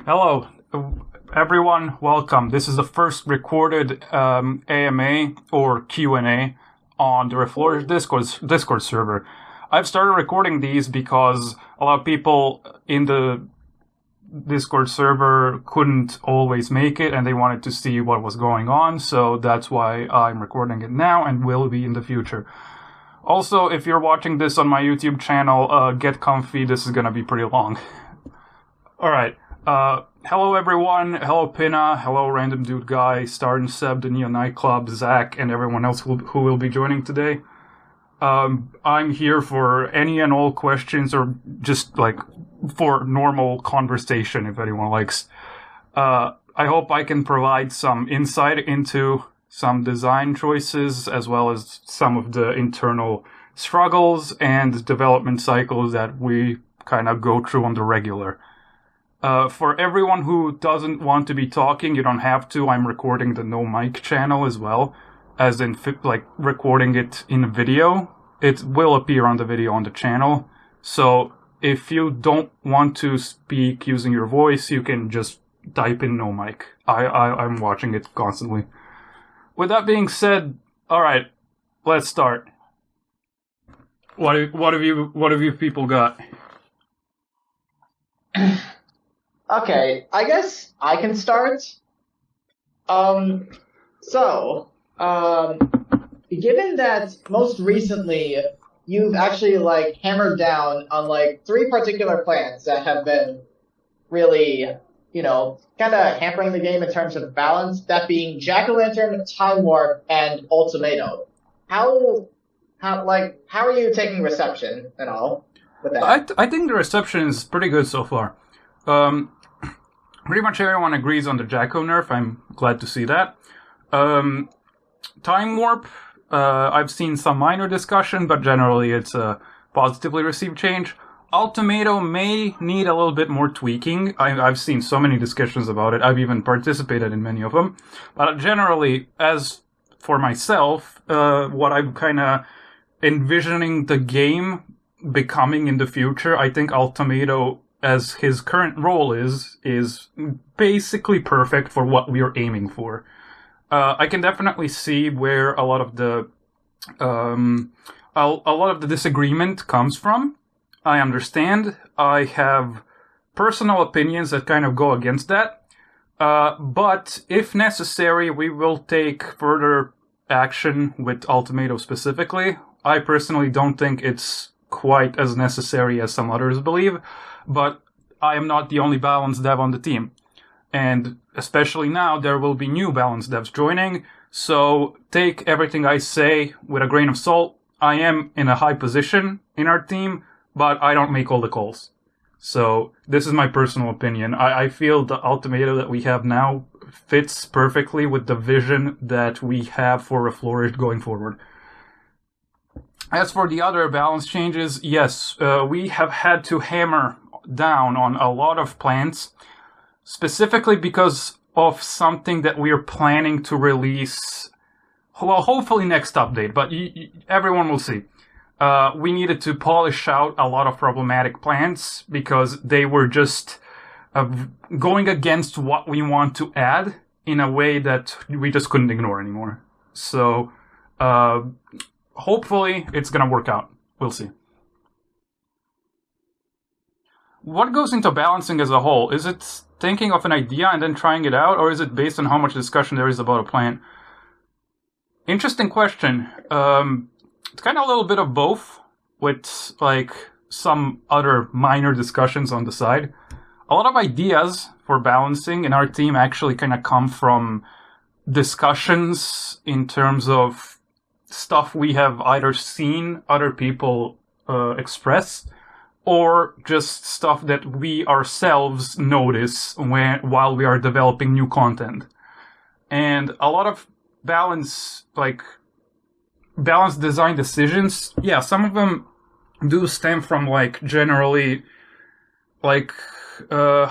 Hello, everyone. Welcome. This is the first recorded AMA or QnA on the Reflourished Discord server. I've started recording these because a lot of people in the Discord server couldn't always make it, and they wanted to see what was going on. So that's why I'm recording it now, and will be in the future. Also, if you're watching this on my YouTube channel, get comfy. This is gonna be pretty long. All right. Hello everyone. Hello Pinna. Hello Random Dude Guy, Star and Seb, the Neo Nightclub, Zach, and everyone else who will be joining today. I'm here for any and all questions, or just like for normal conversation, if anyone likes. I hope I can provide some insight into some design choices, as well as some of the internal struggles and development cycles that we kind of go through on the regular. For everyone who doesn't want to be talking, you don't have to. I'm recording the no mic channel as well, as in like recording it in a video. It will appear on the video on the channel. So if you don't want to speak using your voice, you can just type in no mic. I'm watching it constantly. With that being said, all right, let's start. What have you people got? Okay, I guess I can start. Given that most recently you've actually hammered down on three particular plans that have been really, kind of hampering the game in terms of balance, that being Jack-o'-lantern, Time Warp, and Ultimatum. How are you taking reception and all with that? I think the reception is pretty good so far. Pretty much everyone agrees on the Jacko nerf. I'm glad to see that. Time Warp, I've seen some minor discussion, but generally it's a positively received change. Ultimatum may need a little bit more tweaking. I've seen so many discussions about it. I've even participated in many of them. But generally, as for myself, what I'm kind of envisioning the game becoming in the future, I think Ultimatum, as his current role is basically perfect for what we are aiming for. I can definitely see where a lot of the disagreement comes from. I understand. I have personal opinions that kind of go against that. But if necessary, we will take further action with Ultimatum specifically. I personally don't think it's quite as necessary as some others believe, but I am not the only balanced dev on the team. And especially now, there will be new balanced devs joining, so take everything I say with a grain of salt. I am in a high position in our team, but I don't make all the calls. So this is my personal opinion. I feel the Ultimatum that we have now fits perfectly with the vision that we have for Reflourished going forward. As for the other balance changes, yes, we have had to hammer down on a lot of plans, specifically because of something that we are planning to release, well, hopefully next update, but everyone will see. We needed to polish out a lot of problematic plans because they were just going against what we want to add in a way that we just couldn't ignore anymore. So, hopefully it's gonna work out. We'll see. What goes into balancing as a whole? Is it thinking of an idea and then trying it out, or is it based on how much discussion there is about a plan? Interesting question. It's kind of a little bit of both, with some other minor discussions on the side. A lot of ideas for balancing in our team actually kind of come from discussions in terms of stuff we have either seen other people express, or just stuff that we ourselves notice while we are developing new content. And a lot of balance design decisions, yeah, some of them do stem from generally how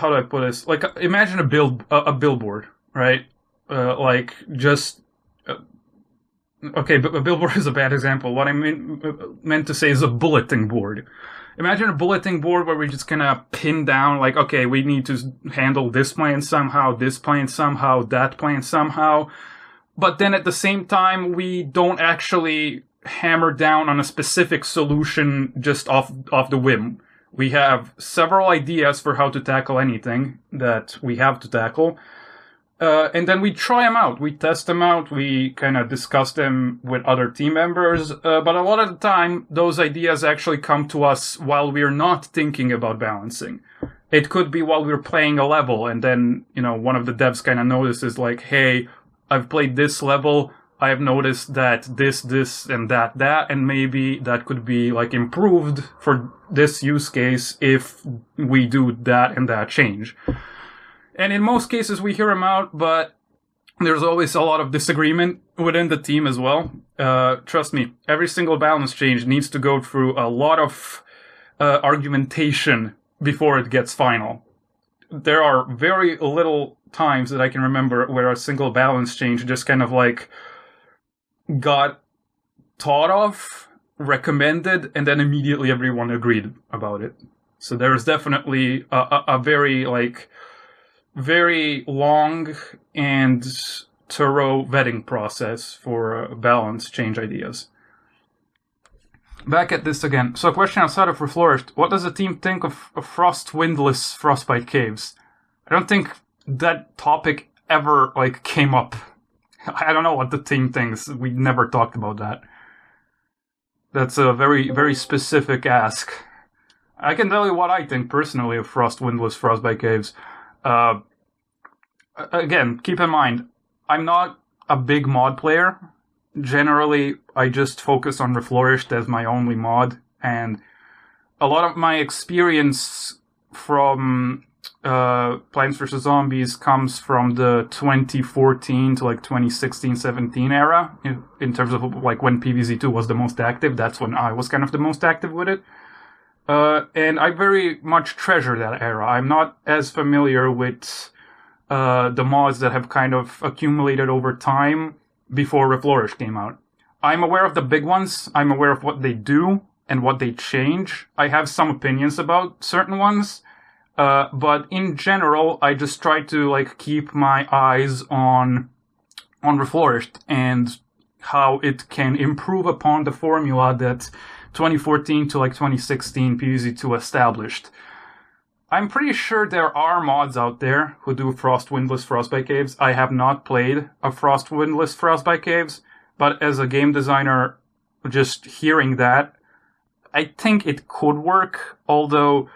do I put this? Imagine a billboard, right? Okay, but a billboard is a bad example. What I meant to say is a bulletin board. Imagine a bulletin board where we just kind of pin down, like, okay, we need to handle this plan somehow, that plan somehow. But then at the same time, we don't actually hammer down on a specific solution just off the whim. We have several ideas for how to tackle anything that we have to tackle. And then we try them out. We test them out. We kind of discuss them with other team members. But a lot of the time, those ideas actually come to us while we're not thinking about balancing. It could be while we're playing a level, and then, one of the devs kind of notices, like, hey, I've played this level. I have noticed that this, and that, and maybe that could be, like, improved for this use case if we do that and that change. And in most cases, we hear them out, but there's always a lot of disagreement within the team as well. Trust me, every single balance change needs to go through a lot of argumentation before it gets final. There are very little times that I can remember where a single balance change just kind of like got thought of, recommended, and then immediately everyone agreed about it. So there's definitely a very long and thorough vetting process for balance change ideas. Back at this again. So a question outside of Reflourished. What does the team think of frost windless frostbite caves? I don't think that topic ever came up. I don't know what the team thinks. We never talked about that. That's a very, very specific ask. I can tell you what I think personally of frost windless frostbite caves. Again, keep in mind, I'm not a big mod player. Generally, I just focus on Reflourished as my only mod, and a lot of my experience from Plants vs. Zombies comes from the 2014 to 2016-17 era, in terms of when PvZ2 was the most active. That's when I was kind of the most active with it. And I very much treasure that era. I'm not as familiar with the mods that have kind of accumulated over time before Reflourished came out. I'm aware of the big ones. I'm aware of what they do and what they change. I have some opinions about certain ones. But in general, I just try to keep my eyes on Reflourished and how it can improve upon the formula that 2014 to 2016 PvZ2 established. I'm pretty sure there are mods out there who do frost windless frostbite caves. I have not played a frost windless frostbite caves, but as a game designer, just hearing that, I think it could work, although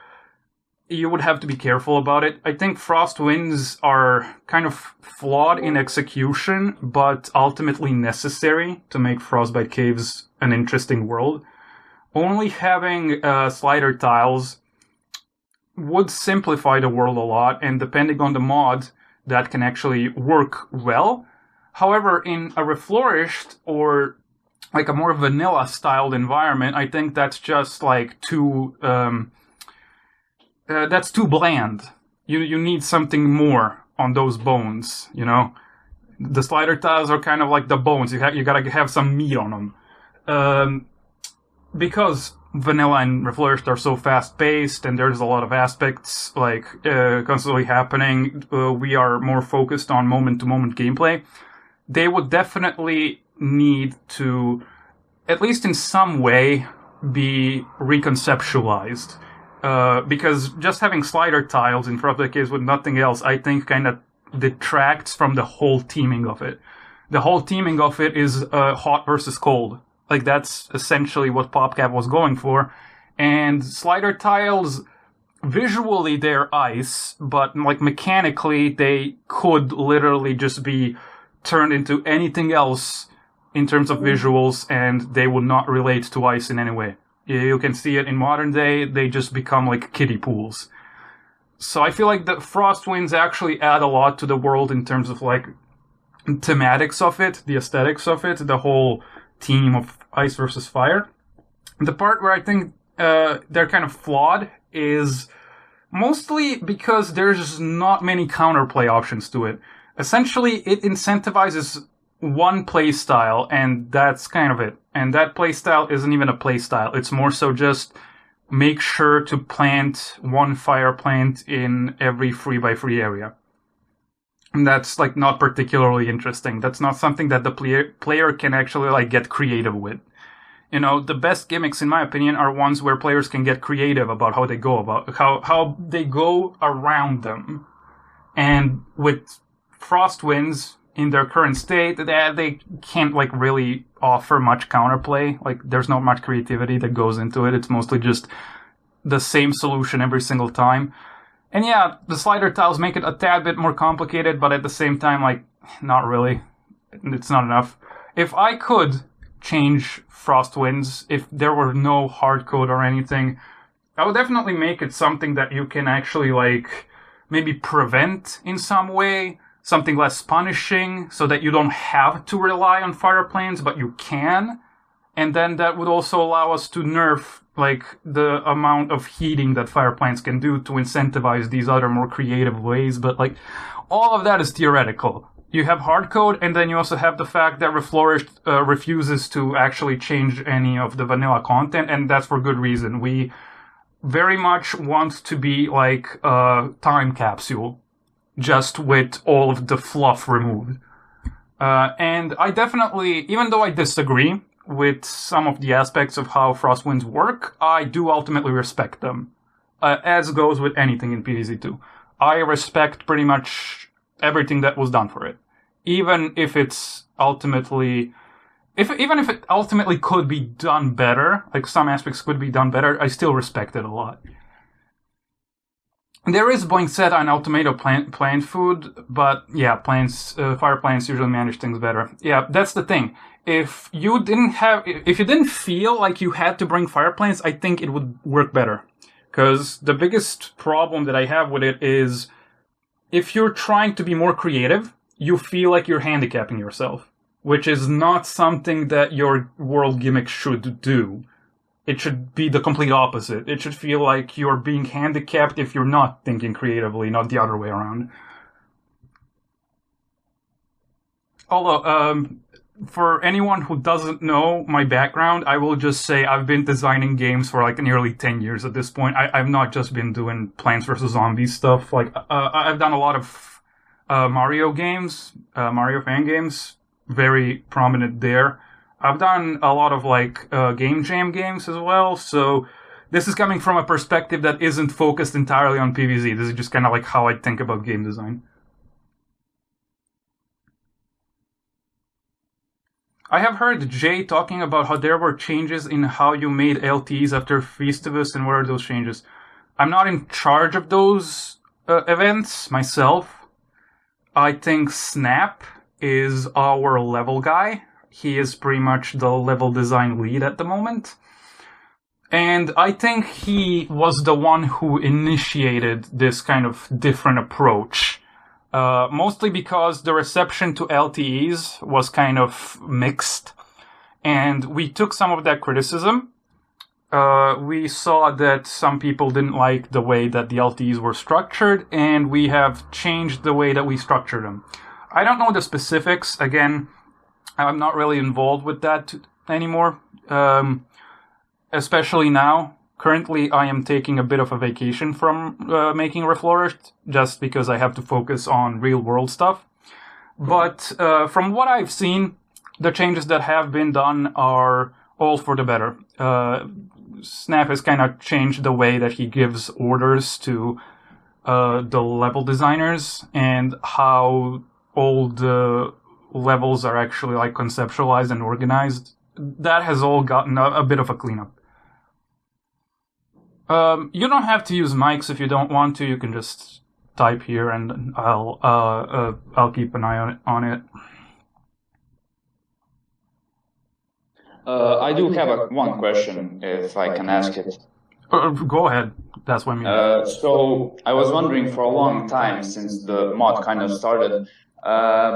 you would have to be careful about it. I think frost winds are kind of flawed in execution, but ultimately necessary to make frostbite caves an interesting world. Only having slider tiles would simplify the world a lot, and depending on the mod, that can actually work well. However, in a Reflourished or a more vanilla-styled environment, I think that's just too that's too bland. You need something more on those bones, The slider tiles are kind of like the bones. You gotta have some meat on them. Because vanilla and Reflourished are so fast-paced and there's a lot of aspects constantly happening, we are more focused on moment-to-moment gameplay. They would definitely need to, at least in some way, be reconceptualized. Because just having slider tiles in frostbite caves with nothing else, I think kind of detracts from the whole teaming of it. The whole teaming of it is hot versus cold. That's essentially what PopCap was going for. And slider tiles, visually they're ice, but mechanically they could literally just be turned into anything else in terms of visuals, and they would not relate to ice in any way. You can see it in modern day, they just become kiddie pools. So I feel the frost winds actually add a lot to the world in terms of thematics of it, the aesthetics of it, the whole theme of ice versus fire. The part where I think they're kind of flawed is mostly because there's not many counterplay options to it. Essentially, it incentivizes one play style, and that's kind of it. And that play style isn't even a play style. It's more so just make sure to plant one fire plant in every 3x3 area. And that's like not particularly interesting. That's not something that the player can actually like get creative with. You know, the best gimmicks, in my opinion, are ones where players can get creative about how they go around them. And with Frostwinds in their current state, they can't like really offer much counterplay. Like, there's not much creativity that goes into it. It's mostly just the same solution every single time. And yeah, the slider tiles make it a tad bit more complicated, but at the same time, like, not really. It's not enough. If I could change Frostwinds, if there were no hard code or anything, I would definitely make it something that you can actually, like, maybe prevent in some way, something less punishing, so that you don't have to rely on fire planes, but you can. And then that would also allow us to nerf, like, the amount of heating that fire planes can do to incentivize these other more creative ways. But, like, all of that is theoretical. You have hardcode, and then you also have the fact that Reflourished refuses to actually change any of the vanilla content, and that's for good reason. We very much want to be like a time capsule, just with all of the fluff removed. And I definitely, even though I disagree with some of the aspects of how Frostwinds work, I do ultimately respect them. As goes with anything in PvZ2. I respect pretty much everything that was done for it. Even if it's ultimately... Even if it ultimately could be done better, like some aspects could be done better, I still respect it a lot. There is Boinsetta and Ultimato plant food, but yeah, fire plants usually manage things better. Yeah, that's the thing. If you didn't feel like you had to bring fire plants, I think it would work better. Because the biggest problem that I have with it is, if you're trying to be more creative, you feel like you're handicapping yourself, which is not something that your world gimmick should do. It should be the complete opposite. It should feel like you're being handicapped if you're not thinking creatively, not the other way around. Although, for anyone who doesn't know my background, I will just say I've been designing games for like nearly 10 years at this point. I've not just been doing Plants vs. Zombies stuff. Like, I've done a lot of Mario games, Mario fan games, very prominent there. I've done a lot of like game jam games as well, so this is coming from a perspective that isn't focused entirely on PvZ. This is just kind of like how I think about game design. I have heard Jay talking about how there were changes in how you made LTs after Festivus, and what are those changes? I'm not in charge of those events myself. I think Snap is our level guy. He is pretty much the level design lead at the moment. And I think he was the one who initiated this kind of different approach. Mostly because the reception to LTEs was kind of mixed. And we took some of that criticism. We saw that some people didn't like the way that the LTEs were structured, and we have changed the way that we structure them. I don't know the specifics. Again, I'm not really involved with that anymore, especially now. Currently, I am taking a bit of a vacation from making Reflourished, just because I have to focus on real-world stuff. But from what I've seen, the changes that have been done are all for the better. Snap has kind of changed the way that he gives orders to the level designers, and how all the levels are actually like conceptualized and organized. That has all gotten a bit of a cleanup. You don't have to use mics if you don't want to. You can just type here, and I'll keep an eye on it. I do have one question, if I can ask it. Go ahead. That's what I mean. So I was wondering for a long time, since the mod kind of started,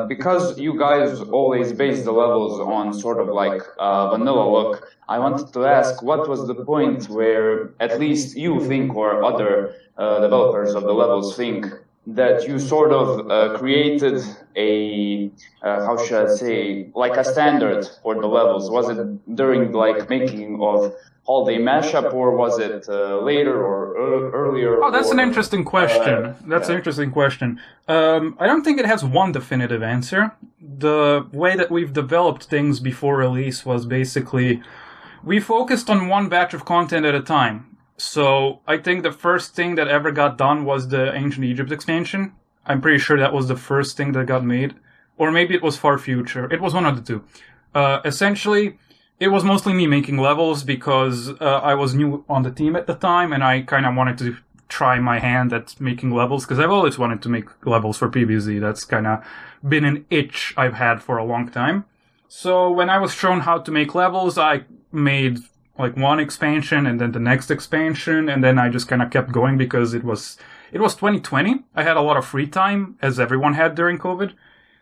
because you guys always base the levels on sort of like vanilla look, I wanted to ask, what was the point where at least you think, or other developers of the levels think, that you sort of created a, how should I say, like a standard for the levels? Was it during like making of Holiday Mashup, or was it later or earlier? Oh, that's an or, interesting question. That's an interesting question. I don't think it has one definitive answer. The way that we've developed things before release was basically we focused on one batch of content at a time. So I think the first thing that ever got done was the Ancient Egypt expansion. I'm pretty sure that was the first thing that got made. Or maybe it was Far Future. It was one of the two. Essentially, it was mostly me making levels because I was new on the team at the time and I kind of wanted to try my hand at making levels because I've always wanted to make levels for PvZ. That's kind of been an itch I've had for a long time. So when I was shown how to make levels, I made like one expansion and then the next expansion, and then I just kind of kept going because it was 2020. I had a lot of free time, as everyone had during COVID.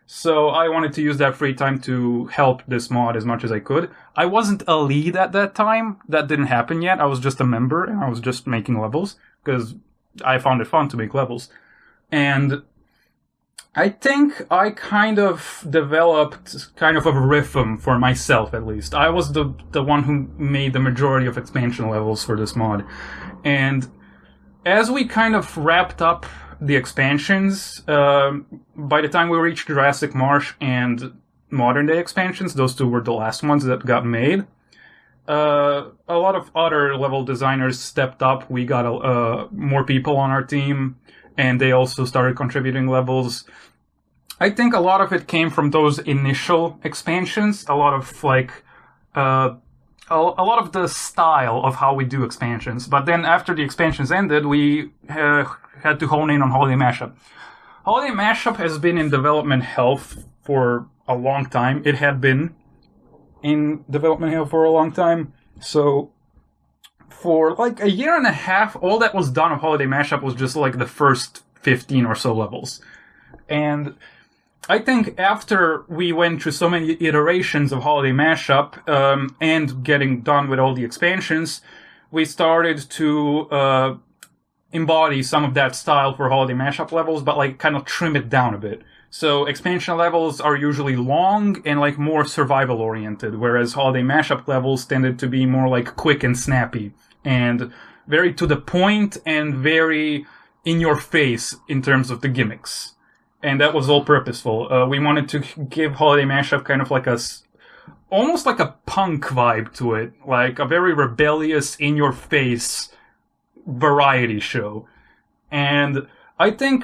So I wanted to use that free time to help this mod as much as I could. I wasn't a lead at that time. That didn't happen yet. I was just a member and I was just making levels because I found it fun to make levels. And I think I kind of developed kind of a rhythm for myself, at least. I was the one who made the majority of expansion levels for this mod. And as we kind of wrapped up the expansions, by the time we reached Jurassic Marsh and Modern Day expansions, those two were the last ones that got made, a lot of other level designers stepped up. We got more people on our team, and they also started contributing levels. I think a lot of it came from those initial expansions. A lot of a lot of the style of how we do expansions. But then after the expansions ended, we had to hone in on Holiday Mashup. Holiday Mashup has been in development hell for a long time. It had been in development hell for a long time. So for like a year and a half, all that was done of Holiday Mashup was just like the first 15 or so levels. And I think after we went through so many iterations of Holiday Mashup and getting done with all the expansions, we started to embody some of that style for Holiday Mashup levels, but like kind of trim it down a bit. So expansion levels are usually long and like more survival oriented, whereas Holiday Mashup levels tended to be more like quick and snappy and very to the point and very in your face in terms of the gimmicks. And that was all purposeful. We wanted to give Holiday Mashup kind of like almost like a punk vibe to it, like a very rebellious, in-your-face variety show. And I think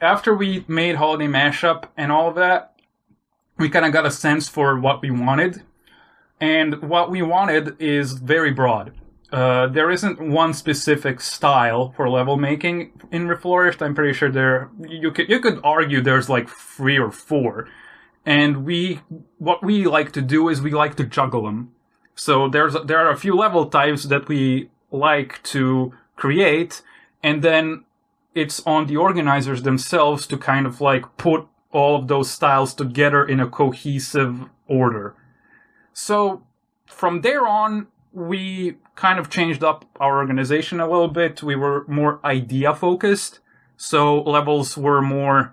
after we made Holiday Mashup and all of that, we kind of got a sense for what we wanted. And what we wanted is very broad. There isn't one specific style for level making in Reflourished. I'm pretty sure you could argue there's like 3 or 4. And what we like to do is we like to juggle them. So there are a few level types that we like to create, and then it's on the organizers themselves to kind of like put all of those styles together in a cohesive order. So from there on, we kind of changed up our organization a little bit. We were more idea focused. So levels were more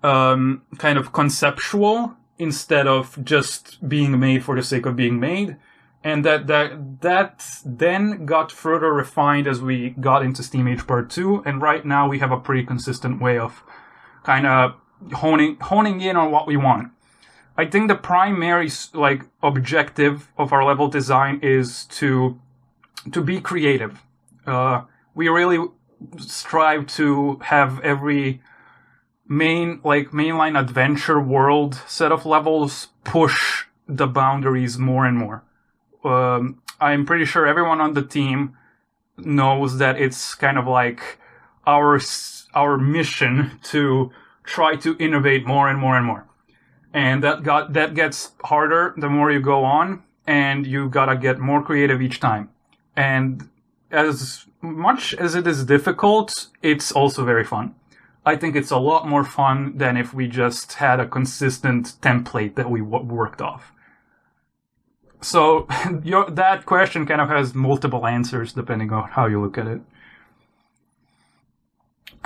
kind of conceptual instead of just being made for the sake of being made. And that then got further refined as we got into Steam Age Part 2. And right now we have a pretty consistent way of kind of honing in on what we want. I think the primary like objective of our level design is to be creative. We really strive to have every mainline adventure world set of levels push the boundaries more and more. I'm pretty sure everyone on the team knows that it's kind of like our mission to try to innovate more and more and more. And that gets harder the more you go on, and you gotta get more creative each time. And as much as it is difficult, it's also very fun. I think it's a lot more fun than if we just had a consistent template that we worked off. So that question kind of has multiple answers depending on how you look at it.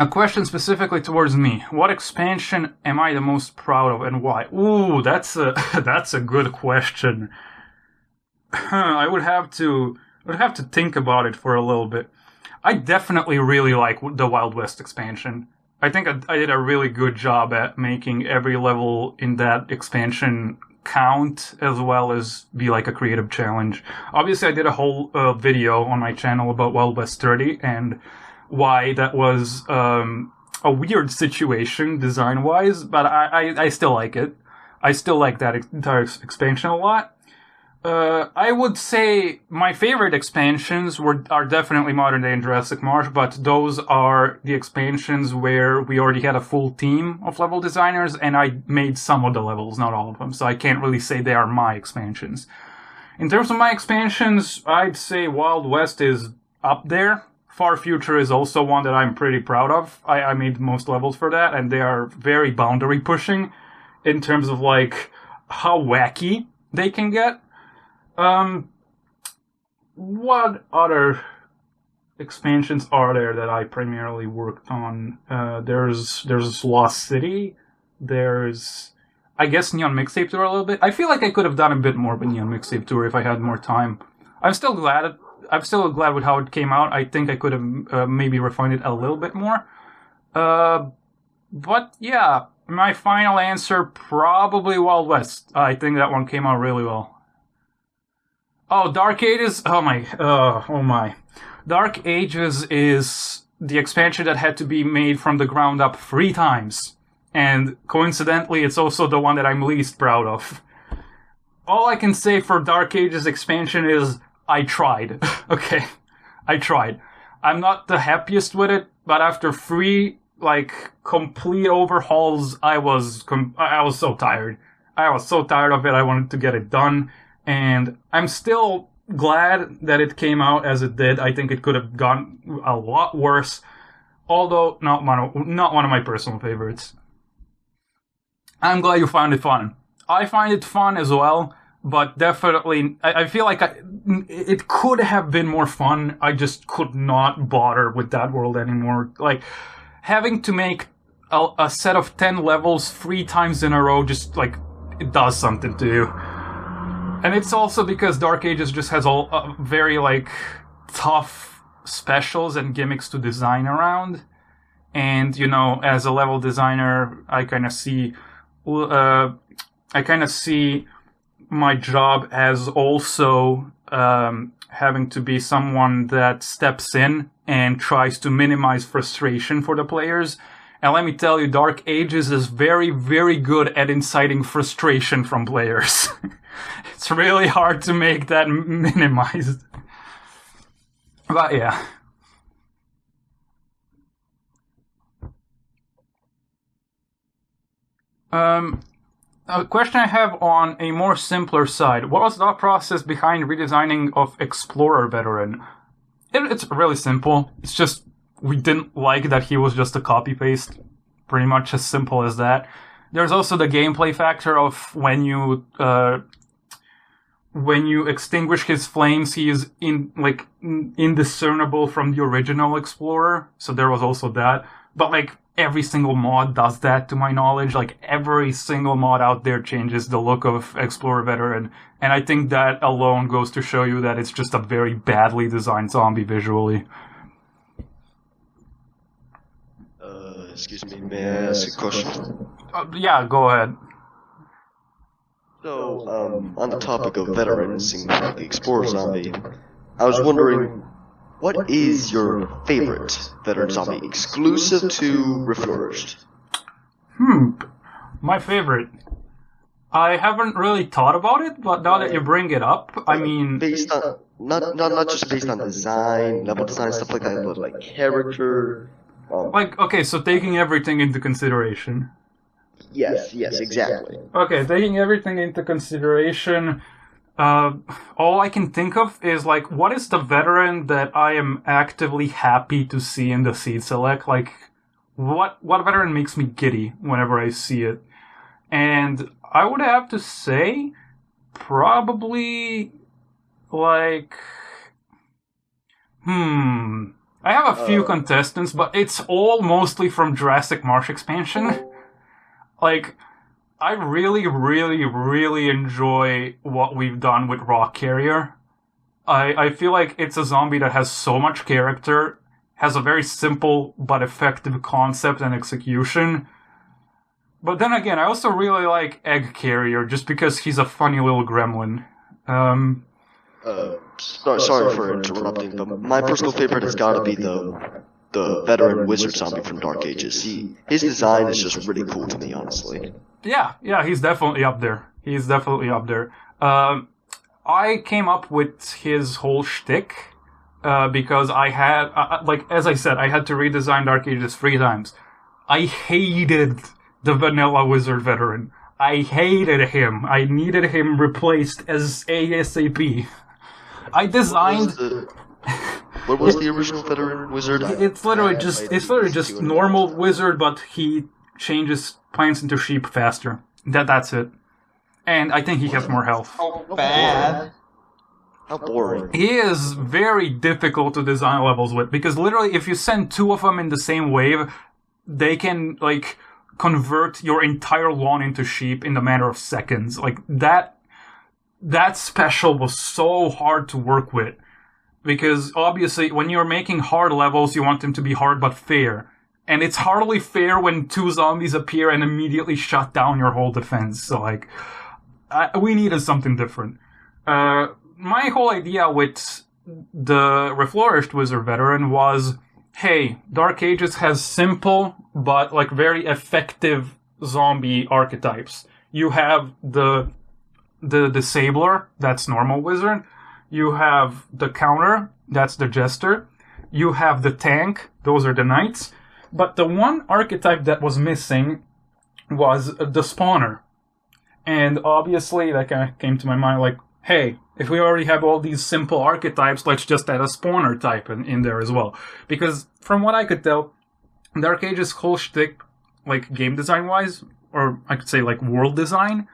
A question specifically towards me. What expansion am I the most proud of and why? Ooh, that's a good question. I would have to think about it for a little bit. I definitely really like the Wild West expansion. I think I did a really good job at making every level in that expansion count as well as be like a creative challenge. Obviously, I did a whole video on my channel about Wild West 30 and why that was a weird situation design-wise, but I still like it. I still like that entire expansion a lot. I would say my favorite expansions are definitely Modern Day and Jurassic Marsh, but those are the expansions where we already had a full team of level designers, and I made some of the levels, not all of them, so I can't really say they are my expansions. In terms of my expansions, I'd say Wild West is up there. Far Future is also one that I'm pretty proud of. I made most levels for that, and they are very boundary pushing in terms of like how wacky they can get. What other expansions are there that I primarily worked on? There's Lost City. There's, I guess, Neon Mixtape Tour a little bit. I feel like I could have done a bit more with Neon Mixtape Tour if I had more time. I'm still glad with how it came out. I think I could have maybe refined it a little bit more. But yeah, my final answer, probably Wild West. I think that one came out really well. Oh, Dark Ages? Oh my. Dark Ages is the expansion that had to be made from the ground up 3 times. And coincidentally, it's also the one that I'm least proud of. All I can say for Dark Ages expansion is I tried. Okay, I tried. I'm not the happiest with it, but after 3 complete overhauls, I was so tired. I was so tired of it. I wanted to get it done, and I'm still glad that it came out as it did. I think it could have gone a lot worse, although not one of my personal favorites. I'm glad you found it fun. I find it fun as well. But definitely, I feel like it could have been more fun. I just could not bother with that world anymore. Like, having to make a set of 10 levels 3 times in a row just, it does something to you. And it's also because Dark Ages just has very, tough specials and gimmicks to design around. And, as a level designer, I kind of see my as as also having to be someone that steps in and tries to minimize frustration for the players. And let me tell you, Dark Ages is very, very good at inciting frustration from players. It's really hard to make that minimized. But yeah. A question I have on a more simpler side. What was the process behind redesigning of Explorer Veteran? It's really simple. It's just we didn't like that he was just a copy-paste. Pretty much as simple as that. There's also the gameplay factor of when you extinguish his flames, he is indiscernible from the original Explorer. So there was also that. But every single mod does that, to my knowledge. Every single mod out there changes the look of Explorer Veteran, and I think that alone goes to show you that it's just a very badly designed zombie visually. Excuse me, may I ask a question? Yeah, go ahead. So, on the topic of veterans and the Explorer zombie, I was wondering, what is your favorite veteran zombie exclusive to Reflourished? My favorite. I haven't really thought about it, but now that you bring it up, I mean... Based on, not just based on design, level design, stuff like that, but character... okay, so taking everything into consideration. Yes, exactly. Okay, taking everything into consideration... all I can think of is, what is the veteran that I am actively happy to see in the seed select? What veteran makes me giddy whenever I see it? And I would have to say, probably, I have a few contestants, but it's all mostly from Jurassic Marsh expansion. Like, I really, really, really enjoy what we've done with Rock Carrier. I feel like it's a zombie that has so much character, has a very simple but effective concept and execution. But then again, I also really like Egg Carrier, just because he's a funny little gremlin. Sorry for interrupting, but my personal favorite has got to be the veteran wizard zombie from Dark Ages. His design is just really cool to me, honestly. Yeah, he's definitely up there. I came up with his whole shtick because I had, as I said, I had to redesign Dark Ages 3 times. I hated the vanilla wizard veteran. I hated him. I needed him replaced as ASAP. I designed. What was the original veteran wizard? It's literally just normal wizard, but he changes plants into sheep faster. That's it. And I think he has more health. Oh, bad. How boring. He is very difficult to design levels with, because literally if you send 2 of them in the same wave, they can, convert your entire lawn into sheep in the matter of seconds. That special was so hard to work with. Because obviously when you're making hard levels, you want them to be hard but fair. And it's hardly fair when 2 zombies appear and immediately shut down your whole defense. So, we needed something different. My whole idea with the Reflourished Wizard Veteran was, hey, Dark Ages has simple but, very effective zombie archetypes. You have the Disabler, that's normal wizard. You have the Counter, that's the Jester. You have the Tank, those are the Knights. But the one archetype that was missing was the Spawner. And obviously, that kind of came to my mind, hey, if we already have all these simple archetypes, let's just add a Spawner type in there as well. Because from what I could tell, Dark Ages' whole shtick, game design-wise, or I could say, world design,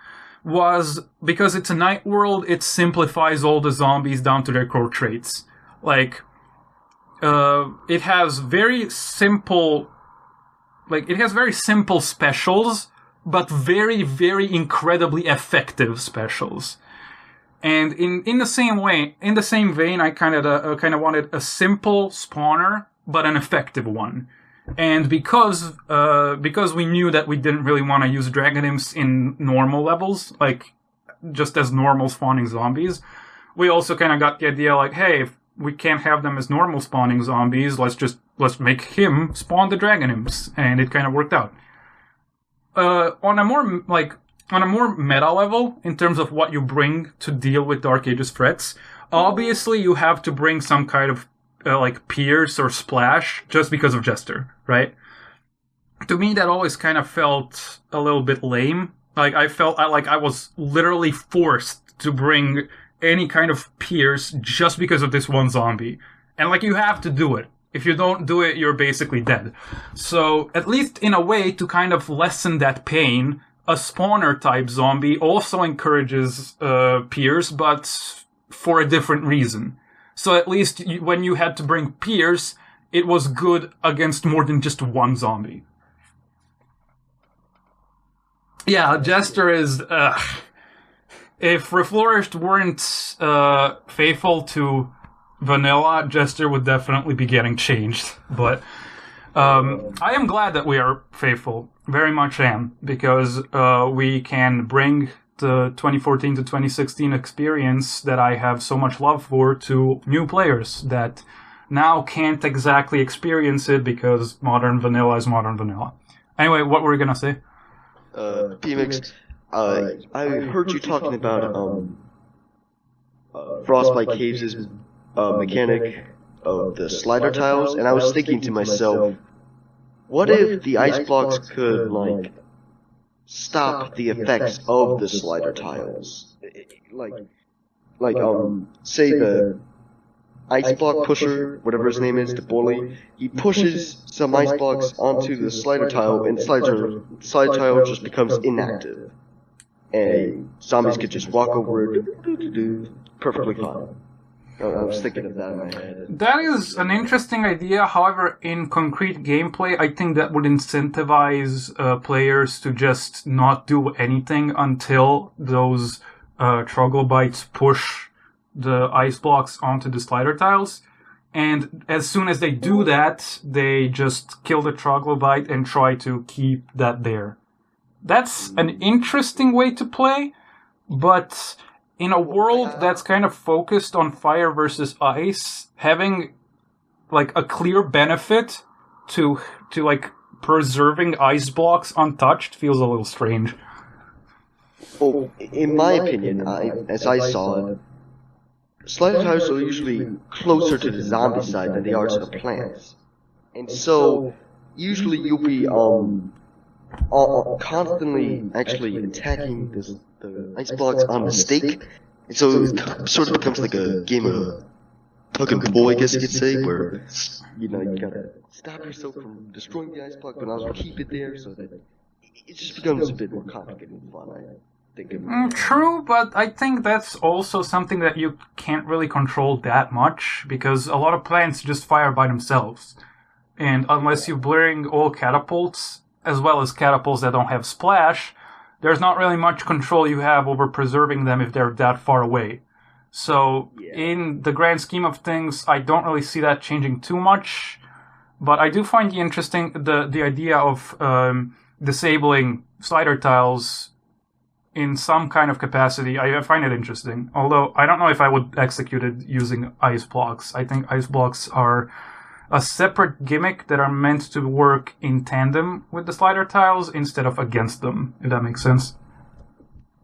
was, because it's a night world, it simplifies all the zombies down to their core traits. It has very simple, specials, but very, very incredibly effective specials. And in the same vein, I kind of wanted a simple spawner, but an effective one. And because we knew that we didn't really want to use dragon imps in normal levels, just as normal spawning zombies, we also kind of got the idea, hey, if we can't have them as normal spawning zombies, let's make him spawn the dragon imps, and it kind of worked out. On a more meta level, in terms of what you bring to deal with Dark Ages threats, obviously you have to bring some kind of Pierce or Splash, just because of Jester, right? To me, that always kind of felt a little bit lame. I felt like I was literally forced to bring any kind of Pierce just because of this one zombie. And you have to do it. If you don't do it, you're basically dead. So, at least in a way, to kind of lessen that pain, a spawner type zombie also encourages Pierce, but for a different reason. So at least when you had to bring Pierce, it was good against more than just one zombie. Yeah, Jester is... if Reflourished weren't faithful to vanilla, Jester would definitely be getting changed. But I am glad that we are faithful. Very much am. Because we can bring the 2014 to 2016 experience that I have so much love for to new players that now can't exactly experience it because modern vanilla is modern vanilla. Anyway, what were we gonna say? PeaMix, I heard you talking about Frostbite Caves' mechanic of the slider tiles, and I was thinking to myself, what if the ice blocks could, stop the effects of the slider tiles? Say the ice block pusher, whatever his name is, the bully, he pushes some ice blocks onto the slider tile, and slider tile just becomes inactive. And zombies could just walk over it, perfectly fine. I was thinking of that in my head. That is an interesting idea. However, in concrete gameplay, I think that would incentivize players to just not do anything until those troglobites push the ice blocks onto the slider tiles. And as soon as they do that, they just kill the troglobite and try to keep that there. That's an interesting way to play, but in a world that's kind of focused on fire versus ice, having like a clear benefit to like preserving ice blocks untouched feels a little strange. Well, in my opinion, as I saw it, slider tiles are usually closer to the zombie side than they are to the plants. And so, usually you'll be constantly actually attacking the ice blocks on mistake. And so it sort of becomes like a game of tug and pull, I guess you could say, where, you gotta stop yourself from destroying the ice block, but also keep it there so that it just becomes a bit more complicated and fun, I think. True, but I think that's also something that you can't really control that much, because a lot of plants just fire by themselves. And unless you bring all catapults, as well as catapults that don't have splash, there's not really much control you have over preserving them if they're that far away. So, in the grand scheme of things, I don't really see that changing too much, but I do find the idea of disabling slider tiles in some kind of capacity. I find it interesting, although I don't know if I would execute it using ice blocks. I think ice blocks are a separate gimmick that are meant to work in tandem with the slider tiles instead of against them, if that makes sense.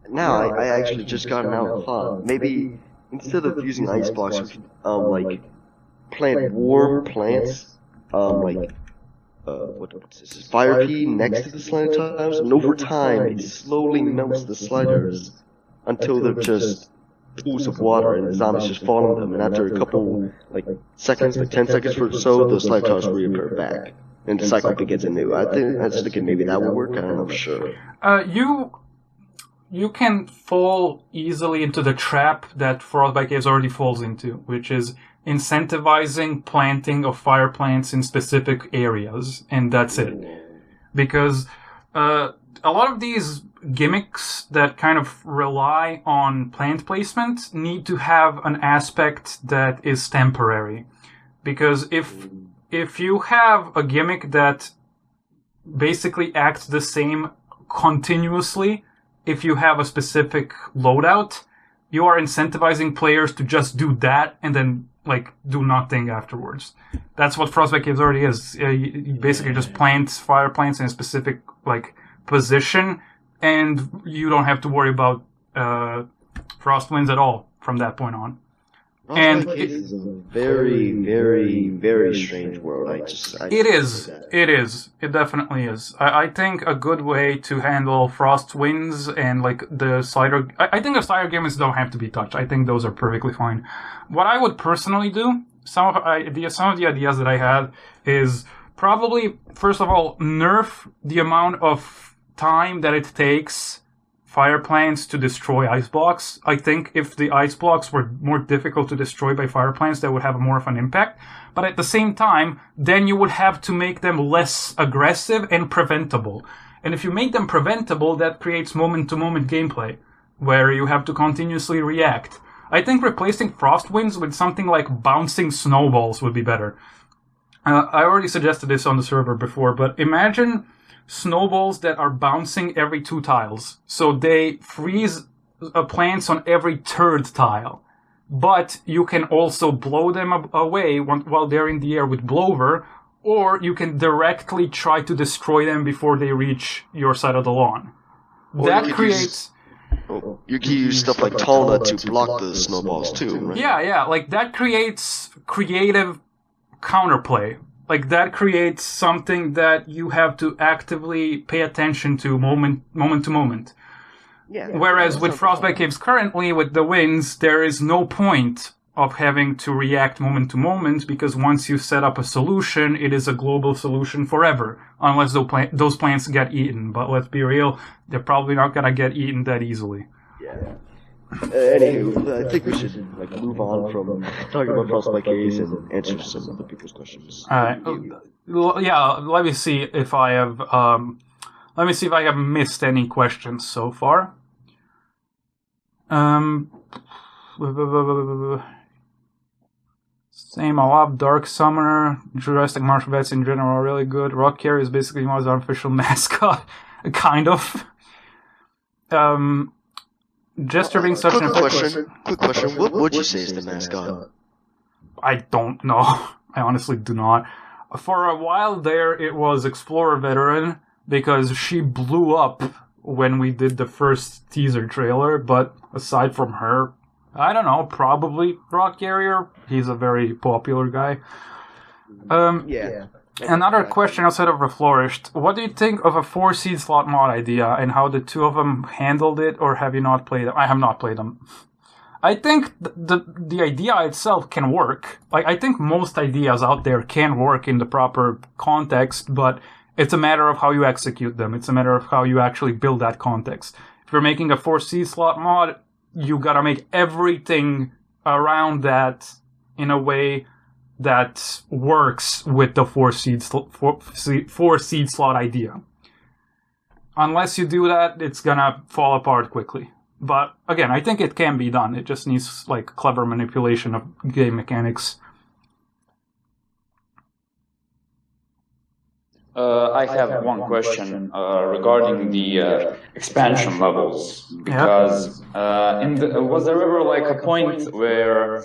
Now, I actually just got an out thought. Maybe instead of using ice blocks, we could, plant warm plants, what's this? Fire pea next to the slider tiles, and over time, it slowly melts the sliders until they're just pools of water, and the zombies just fall on them, and after a couple, seconds, 10 seconds or so, the slider tiles reappear back, and the cycle begins anew. I was thinking maybe that would work, I don't know for sure. You can fall easily into the trap that Frostbite Caves already falls into, which is incentivizing planting of fire plants in specific areas, and that's it. Because a lot of these gimmicks that kind of rely on plant placement need to have an aspect that is temporary. Because if you have a gimmick that basically acts the same continuously, if you have a specific loadout, you are incentivizing players to just do that and then do nothing afterwards. That's what Frostbite Caves already is. You basically just plant fire plants in a specific position, and you don't have to worry about frost winds at all from that point on. And it is a very, very, very strange world. It is. It definitely is. I think a good way to handle frost winds and the slider. I think the slider games don't have to be touched. I think those are perfectly fine. What I would personally do, some of the ideas that I had is probably, first of all, nerf the amount of time that it takes fire plants to destroy ice blocks. I think if the ice blocks were more difficult to destroy by fire plants, that would have more of an impact. But at the same time, then you would have to make them less aggressive and preventable. And if you make them preventable, that creates moment-to-moment gameplay, where you have to continuously react. I think replacing frost winds with something like bouncing snowballs would be better. I already suggested this on the server before, but imagine snowballs that are bouncing every 2 tiles. So they freeze plants on every 3rd tile. But you can also blow them away while they're in the air with blower, or you can directly try to destroy them before they reach your side of the lawn. Or that creates... You can use stuff like Talnut to block the snowballs too, right? Yeah, that creates creative counterplay. That creates something that you have to actively pay attention to moment to moment. Yeah. Whereas with Frostbite Caves currently, with the winds, there is no point of having to react moment to moment, because once you set up a solution, it is a global solution forever, unless those plants get eaten. But let's be real, they're probably not going to get eaten that easily. Yeah. Anywho, I think we should move on from talking about Frostbite Case and answer some other people's questions. All right. Yeah. Let me see if I have. Let me see if I have missed any questions so far. Same. I love Dark Summoner. Jurassic Martial Vets in general are really good. Rock Carrier is basically my unofficial mascot, kind of. Jester being such an Quick question. What would you say is the mascot? I don't know. I honestly do not. For a while there, it was Explorer Veteran, because she blew up when we did the first teaser trailer, but aside from her, I don't know, probably Rock Carrier. He's a very popular guy. Yeah. Another question outside of Reflourished. What do you think of a 4-seed slot mod idea, and how the two of them handled it, or have you not played them? I have not played them. I think the idea itself can work. I think most ideas out there can work in the proper context, but it's a matter of how you execute them. It's a matter of how you actually build that context. If you're making a 4-seed slot mod, you gotta make everything around that in a way that works with the 4-seed slot idea. Unless you do that, it's gonna fall apart quickly. But again, I think it can be done. It just needs clever manipulation of game mechanics. I have one question regarding the expansion levels, because was there ever a point where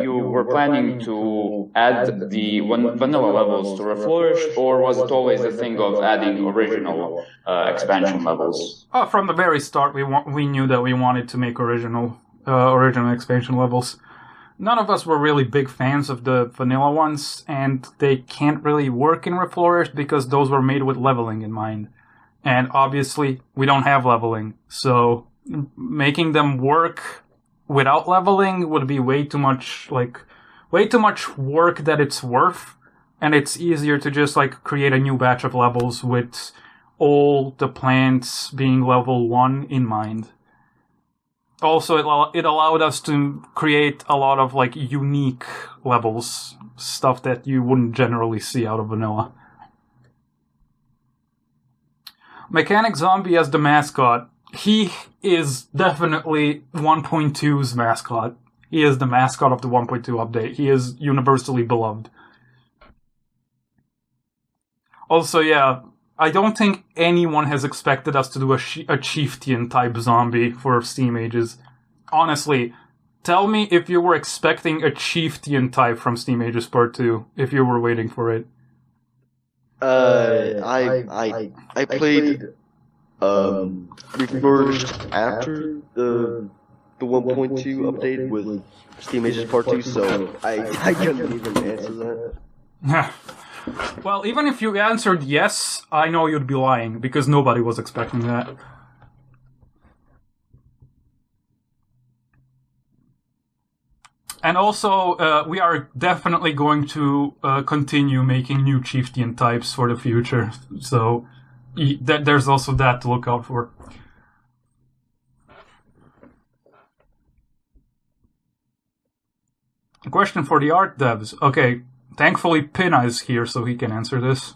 you were planning to add the vanilla levels to Reflourished, or was it always a thing of adding original expansion levels? From the very start, we knew that we wanted to make original expansion levels. None of us were really big fans of the vanilla ones, and they can't really work in Reflourished because those were made with leveling in mind. And obviously, we don't have leveling, so making them work without leveling would be way too much work that it's worth, and it's easier to just create a new batch of levels with all the plants being level 1 in mind. Also, it allowed us to create a lot of unique levels, stuff that you wouldn't generally see out of vanilla. Mechanic Zombie as the mascot. He is definitely 1.2's mascot. He is the mascot of the 1.2 update. He is universally beloved. Also, yeah, I don't think anyone has expected us to do a chieftain-type zombie for Steam Ages. Honestly, tell me if you were expecting a chieftain-type from Steam Ages Part 2, if you were waiting for it. I played Reflourished after the 1.2 update with Steam Ages Part 2, so I couldn't even answer that. Well, even if you answered yes, I know you'd be lying, because nobody was expecting that. And also, we are definitely going to continue making new chieftain types for the future, so there's also that to look out for. A question for the art devs. Okay, thankfully PeaMix is here so he can answer this.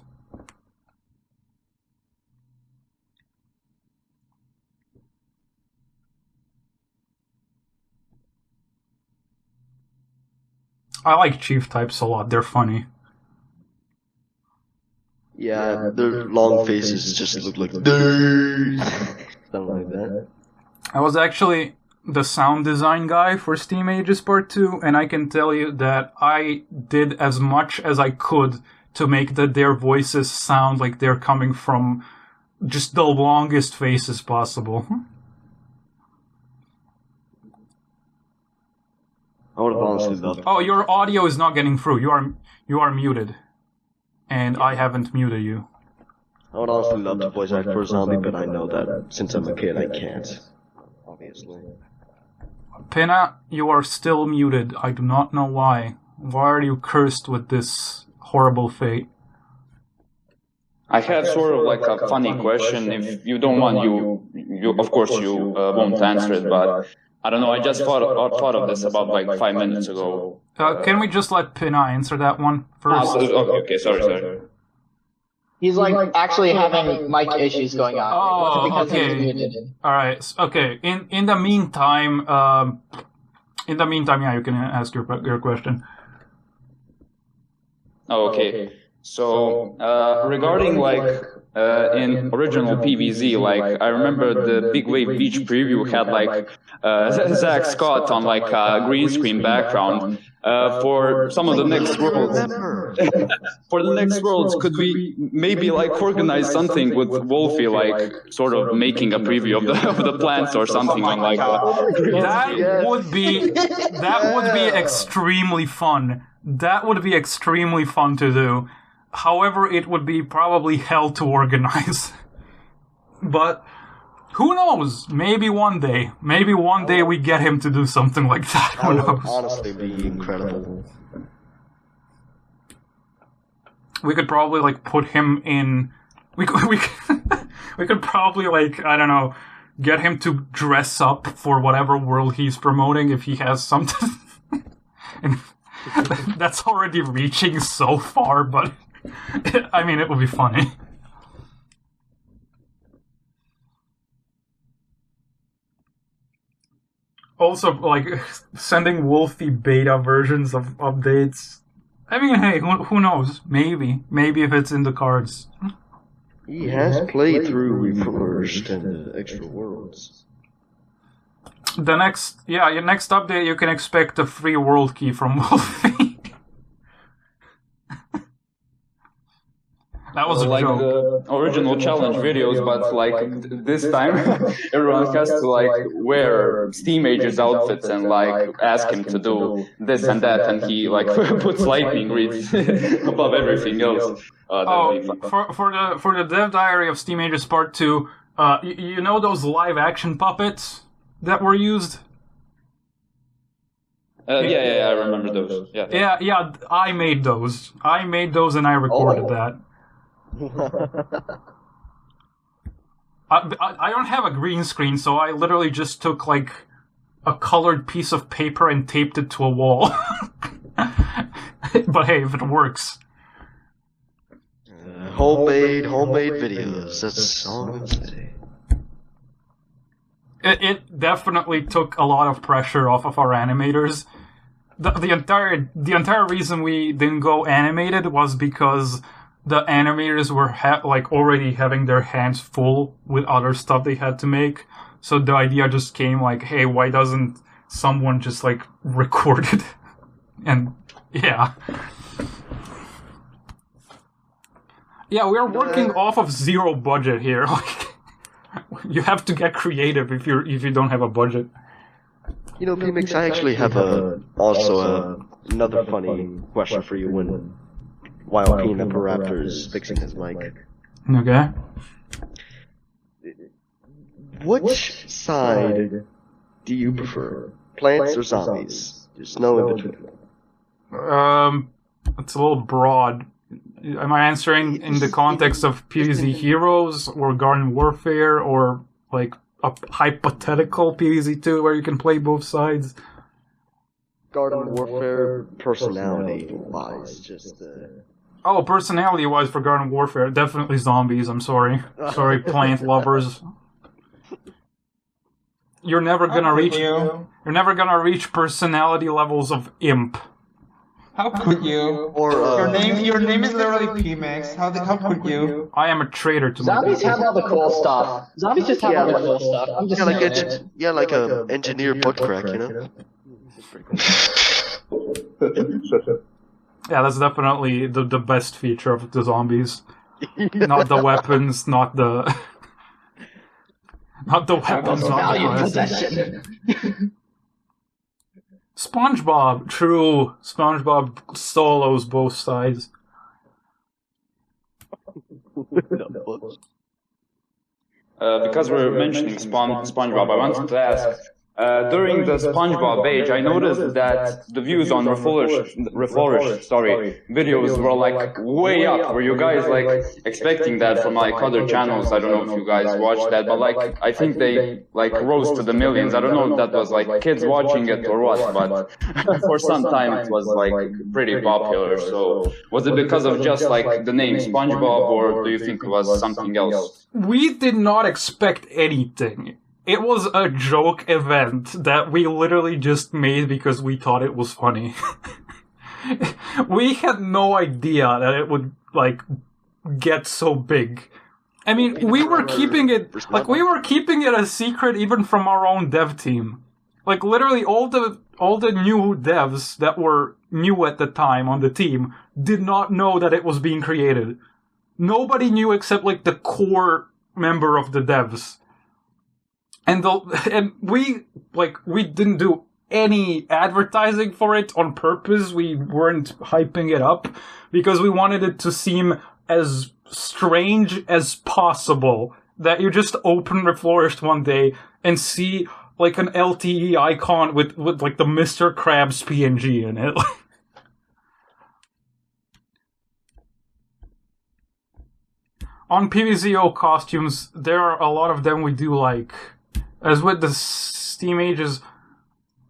I like chief types a lot, they're funny. Yeah, their long faces just look like something like that. I was actually the sound design guy for Steam Ages Part 2, and I can tell you that I did as much as I could to make their voices sound like they're coming from just the longest faces possible. I would have honestly loved. Oh, your audio is not getting through. You are muted. And I haven't muted you. I would honestly love to voice act for a zombie, but I know that since I'm a kid, I can't. Obviously. PeaMix, you are still muted. I do not know why. Why are you cursed with this horrible fate? I had sort of like a funny question. If you don't want, you of course you won't answer it, but I don't know. I just thought of this about like 5 minutes ago. Can we just let Pina answer that one first? Okay. Sorry. He's like actually having mic issues going on. Oh, because okay. he's muted. All right. Okay. In the meantime, yeah, you can ask your question. Oh, okay. So regarding like in original PvZ, like I remember the Big Wave Beach preview had like Zach Scott on like a green screen background. For some of the next worlds, for the next worlds, could we maybe like organize something with Wolfie, like sort of making a preview of the plants or something on like that would be extremely fun. That would be extremely fun to do. However, it would be probably hell to organize. But who knows? Maybe one day we get him to do something like that. Who knows? That would honestly be incredible. We could probably like put him in. We could probably like, I don't know, get him to dress up for whatever world he's promoting if he has something. And that's already reaching so far, but I mean, it would be funny. Also, like, sending Wolfie beta versions of updates. I mean, hey, who knows? Maybe if it's in the cards. He has played through Reflourished and Extra Worlds. Your next update, you can expect a free world key from Wolfie. That was a like joke. the original challenge videos, but like this time everyone has to like wear Steam Age's outfits and like ask him to do this and that, and he like puts lightning reads above everything else. For the Dev Diary of Steam Ages Part 2, you know those live action puppets that were used? Yeah, I remember those. Yeah, I made those. And I recorded that. I don't have a green screen, so I literally just took like a colored piece of paper and taped it to a wall. But hey, if it works. Homemade videos. That's all I'm saying. It definitely took a lot of pressure off of our animators. The entire reason we didn't go animated was because the animators were already having their hands full with other stuff they had to make. So the idea just came like, hey, why doesn't someone just like record it? And yeah. Yeah, we are working off of zero budget here. Like, you have to get creative if you don't have a budget. You know, PeaMix, I actually have another funny question for you while Peanut Raptor is fixing his mic. Okay. Which side do you prefer? Plants or zombies? There's no in between. It's a little broad. Am I answering in the context of PvZ Heroes or Garden Warfare or like a hypothetical PvZ2 where you can play both sides? Garden Warfare personality-wise, just Oh, personality-wise for Garden Warfare, definitely zombies, I'm sorry. Sorry, plant lovers. You're never gonna reach personality levels of imp. How could you? Or your name is literally PeaMix. How could you? I am a traitor to my Zombies people. have all the cool stuff. Zombies just have all the cool stuff. I'm just saying. like a engineer butt crack, you know? Yeah, that's definitely the best feature of the zombies. Not the weapons, not the weapons. Valued possession. SpongeBob, true. SpongeBob solos both sides. Because we're mentioning SpongeBob, I wanted to ask, during the SpongeBob age, I noticed that the views on Reflourished videos were like way up. Were you guys like expecting that from like other channels? I don't know if you guys watched that, but like I think they like rose to the millions. I don't know if that was like kids watching it or what, but for some time it was like pretty popular. So was it because of just like the name SpongeBob, or do you think it was something else? We did not expect anything. It was a joke event that we literally just made because we thought it was funny. We had no idea that it would, like, get so big. I mean, we were keeping it a secret even from our own dev team. Like, literally all the new devs that were new at the time on the team did not know that it was being created. Nobody knew except, like, the core member of the devs. And we didn't do any advertising for it on purpose. We weren't hyping it up because we wanted it to seem as strange as possible. That you just open Reflourished one day and see like an LTE icon with like the Mr. Krabs PNG in it. On PvZ2 costumes, there are a lot of them we do like. As with the Steam Ages,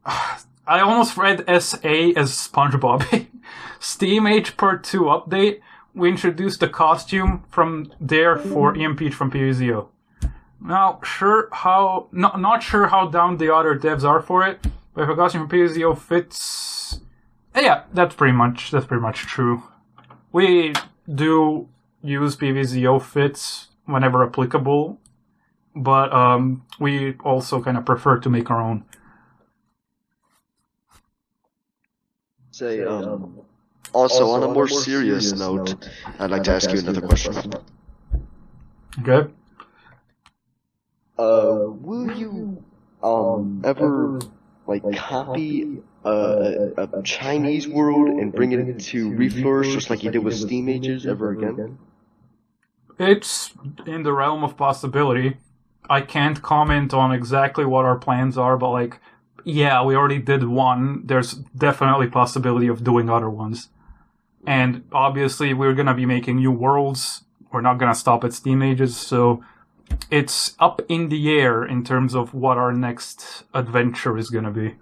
I almost read SA as SpongeBob. Steam Age Part 2 update, we introduced the costume from there for EMP from PvZ2. Now, not sure how down the other devs are for it, but if a costume from PvZ2 fits, yeah, that's pretty much true. We do use PvZ2 fits whenever applicable. But we also kind of prefer to make our own. Say, also on a more serious note, I'd like to ask you another question. Okay. Will you ever like copy a Chinese world and bring it into Reflourished just like you did with Steam Ages ever again? It's in the realm of possibility. I can't comment on exactly what our plans are, but like, yeah, we already did one. There's definitely possibility of doing other ones. And obviously we're gonna be making new worlds. We're not gonna stop at Steam Ages, so it's up in the air in terms of what our next adventure is gonna be.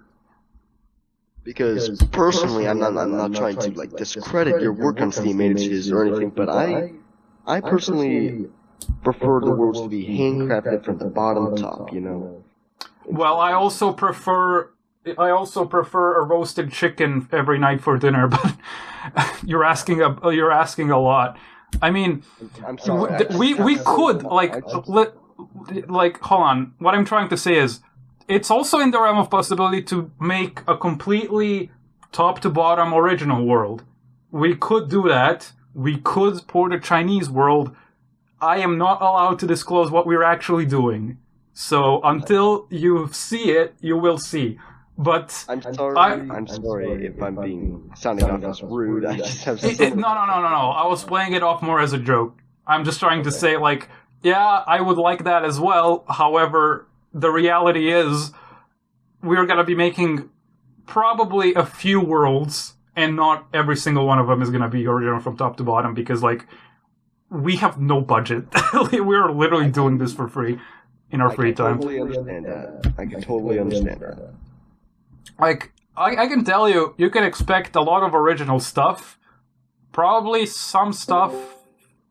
Because personally, I'm not trying to like discredit your work on Steam Ages or anything, but I personally prefer the worlds to be handcrafted from the bottom top, you know. Well, I also prefer a roasted chicken every night for dinner, but you're asking a lot. I mean, I'm sorry, we could like hold on. What I'm trying to say is, it's also in the realm of possibility to make a completely top to bottom original world. We could do that. We could port a Chinese world. I am not allowed to disclose what we're actually doing. So until you see it, you will see. But I'm sorry if I'm being sounding off as rude. I just have no. I was playing it off more as a joke. I'm just trying to say, like, yeah, I would like that as well. However, the reality is, we're gonna be making probably a few worlds, and not every single one of them is gonna be original from top to bottom, because, like, we have no budget. We're literally doing this for free in our free time. I can totally understand that. Like, I can tell you, you can expect a lot of original stuff. Probably some stuff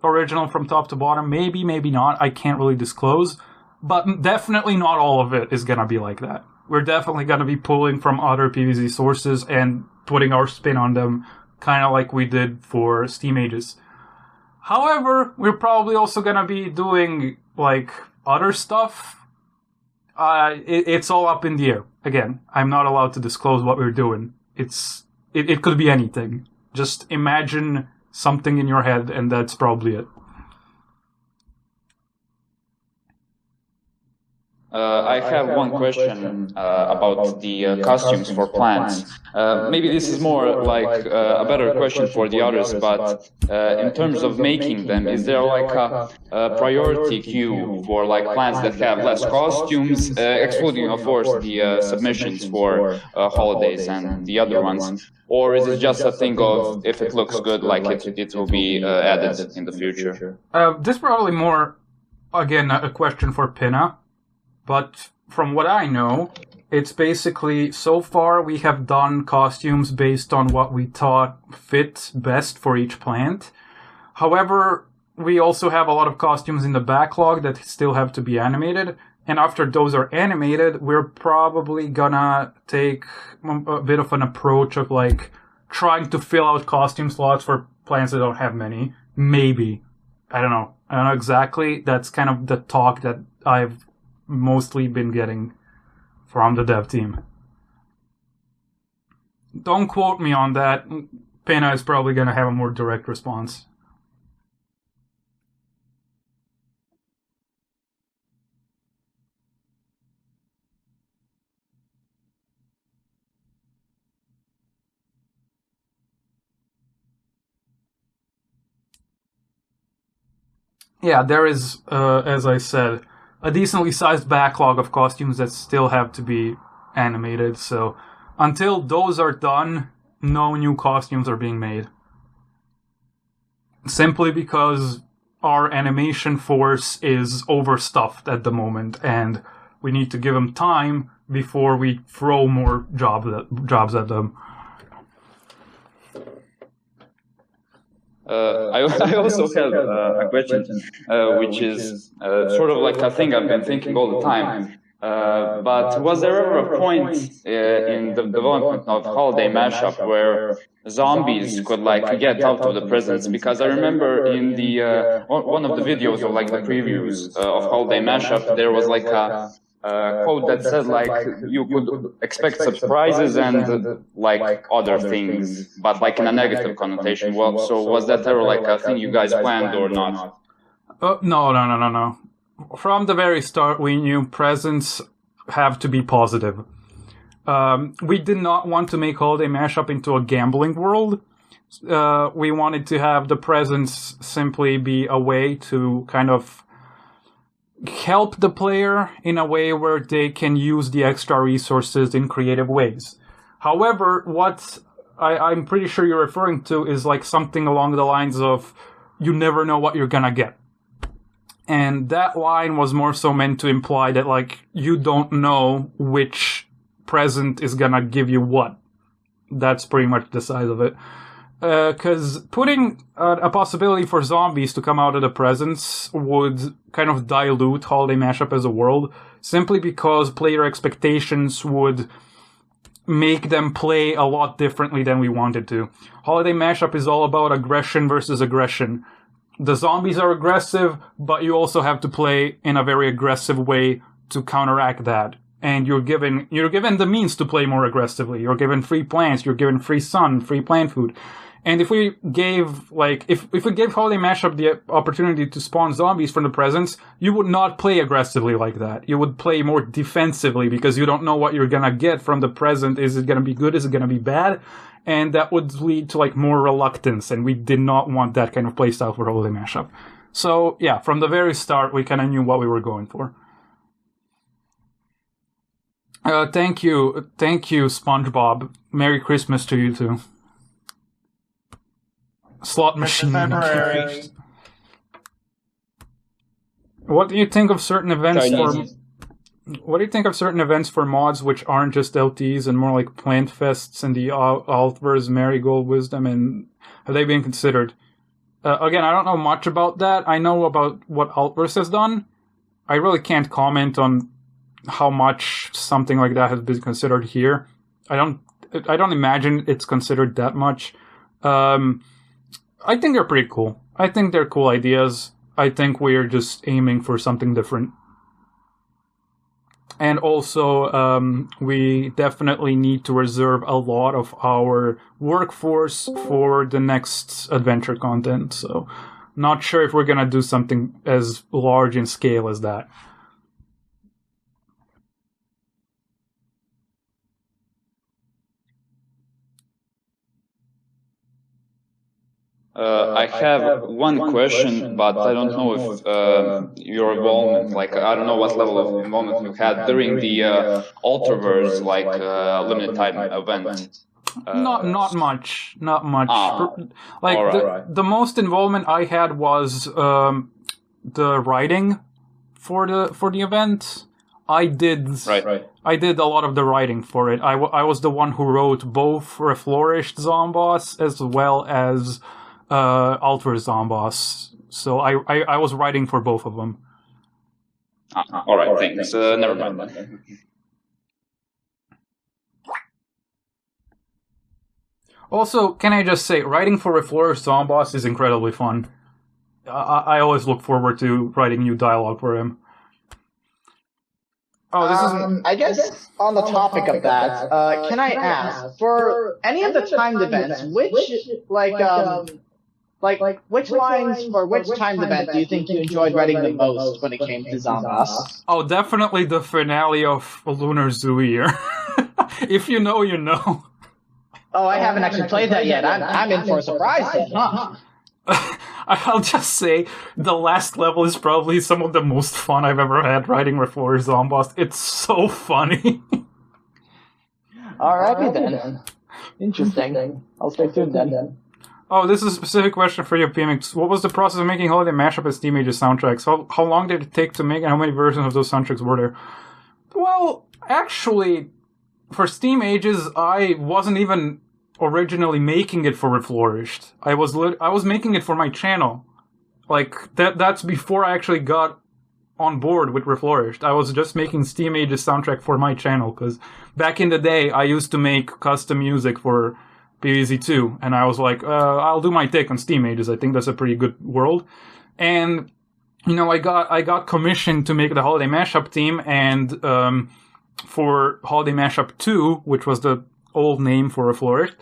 original from top to bottom. Maybe not. I can't really disclose. But definitely not all of it is gonna be like that. We're definitely gonna be pulling from other PvZ sources and putting our spin on them, kind of like we did for Steam Ages. However, we're probably also gonna be doing, like, other stuff. It's all up in the air. Again, I'm not allowed to disclose what we're doing. It could be anything. Just imagine something in your head, and that's probably it. I have one question about the costumes for plants. Maybe this is more like a better question for the others, but in terms of making them, is there like a priority queue for like plants that have less costumes, excluding of course the submissions for holidays and the other ones? Or is it just a thing of if it looks good, like it will be added in the future? This is probably more, again, a question for Pinna. But from what I know, it's basically, so far we have done costumes based on what we thought fit best for each plant. However, we also have a lot of costumes in the backlog that still have to be animated. And after those are animated, we're probably gonna take a bit of an approach of like trying to fill out costume slots for plants that don't have many. Maybe. I don't know exactly. That's kind of the talk that I've mostly been getting from the dev team. Don't quote me on that. Pinna is probably going to have a more direct response. Yeah, there is, as I said, a decently sized backlog of costumes that still have to be animated, so until those are done, no new costumes are being made. Simply because our animation force is overstuffed at the moment, and we need to give them time before we throw more jobs at them. I also have a question, which is sort of like a thing I've been thinking all the time. But was there ever a point in the development of Holiday Mashup where zombies could like get out of the presents? Because I remember in the one of the videos or like the previews of Holiday Mashup, there was like a code that said like you could expect surprises and like other things, but like in a negative connotation. Well, so was that ever like a thing you guys planned or not? No. From the very start, we knew presents have to be positive. We did not want to make Holiday Mashup into a gambling world. We wanted to have the presents simply be a way to kind of help the player in a way where they can use the extra resources in creative ways. However, what I'm pretty sure you're referring to is like something along the lines of you never know what you're gonna get. And that line was more so meant to imply that like you don't know which present is gonna give you what. That's pretty much the size of it. Because putting a possibility for zombies to come out of the presents would kind of dilute Holiday Mashup as a world, simply because player expectations would make them play a lot differently than we wanted to. Holiday Mashup is all about aggression versus aggression. The zombies are aggressive, but you also have to play in a very aggressive way to counteract that. And you're given the means to play more aggressively. You're given free plants, you're given free sun, free plant food. And if we gave, if we gave Holiday Mashup the opportunity to spawn zombies from the presents, you would not play aggressively like that. You would play more defensively because you don't know what you're gonna get from the present. Is it gonna be good? Is it gonna be bad? And that would lead to, more reluctance, and we did not want that kind of playstyle for Holiday Mashup. So, yeah, from the very start, we kind of knew what we were going for. Thank you, SpongeBob. Merry Christmas to you, too. Slot machine. February. What do you think of certain events What do you think of certain events for mods which aren't just LTs and more like plant fests and the Altverse Marigold Wisdom, and have they been considered? Again, I don't know much about that. I know about what Altverse has done. I really can't comment on how much something like that has been considered here. I don't imagine it's considered that much. I think they're pretty cool. I think they're cool ideas. I think we're just aiming for something different. And also, we definitely need to reserve a lot of our workforce for the next adventure content. So, not sure if we're gonna do something as large in scale as that. I have one question, but I don't know if your involvement, like I don't know what level of involvement you had during the Ultraverse, like limited time event. Not much. Like alright. the most involvement I had was the writing for the event. I did a lot of the writing for it. I was the one who wrote both Reflourished Zomboss as well as Ultra Zomboss. So I was writing for both of them. All right, thanks. Never mind. Also, can I just say, writing for Reflourished Zomboss is incredibly fun. I always look forward to writing new dialogue for him. Oh, this is. I guess on the topic of that, can I ask, for any of the timed events, which which lines for which timed event do you think you enjoyed writing the most when it came to Zomboss? Oh, definitely the finale of Lunar Zoo Year. If you know, you know. Oh, I haven't actually played that yet. I'm in for a surprise then, huh? I'll just say the last level is probably some of the most fun I've ever had writing Reflourished Zomboss. It's so funny. Alrighty then. Interesting. I'll stay tuned then. Oh, this is a specific question for you, PeaMix. What was the process of making Holiday Mashup as Steam Ages soundtracks? How long did it take to make, and how many versions of those soundtracks were there? Well, actually, for Steam Ages, I wasn't even originally making it for Reflourished. I was making it for my channel. Like, that's before I actually got on board with Reflourished. I was just making Steam Ages soundtrack for my channel, because back in the day, I used to make custom music for PvZ2, and I was like, I'll do my take on Steam Ages. I think that's a pretty good world. And, you know, I got commissioned to make the Holiday Mashup team, and for Holiday Mashup 2, which was the old name for Reflourished,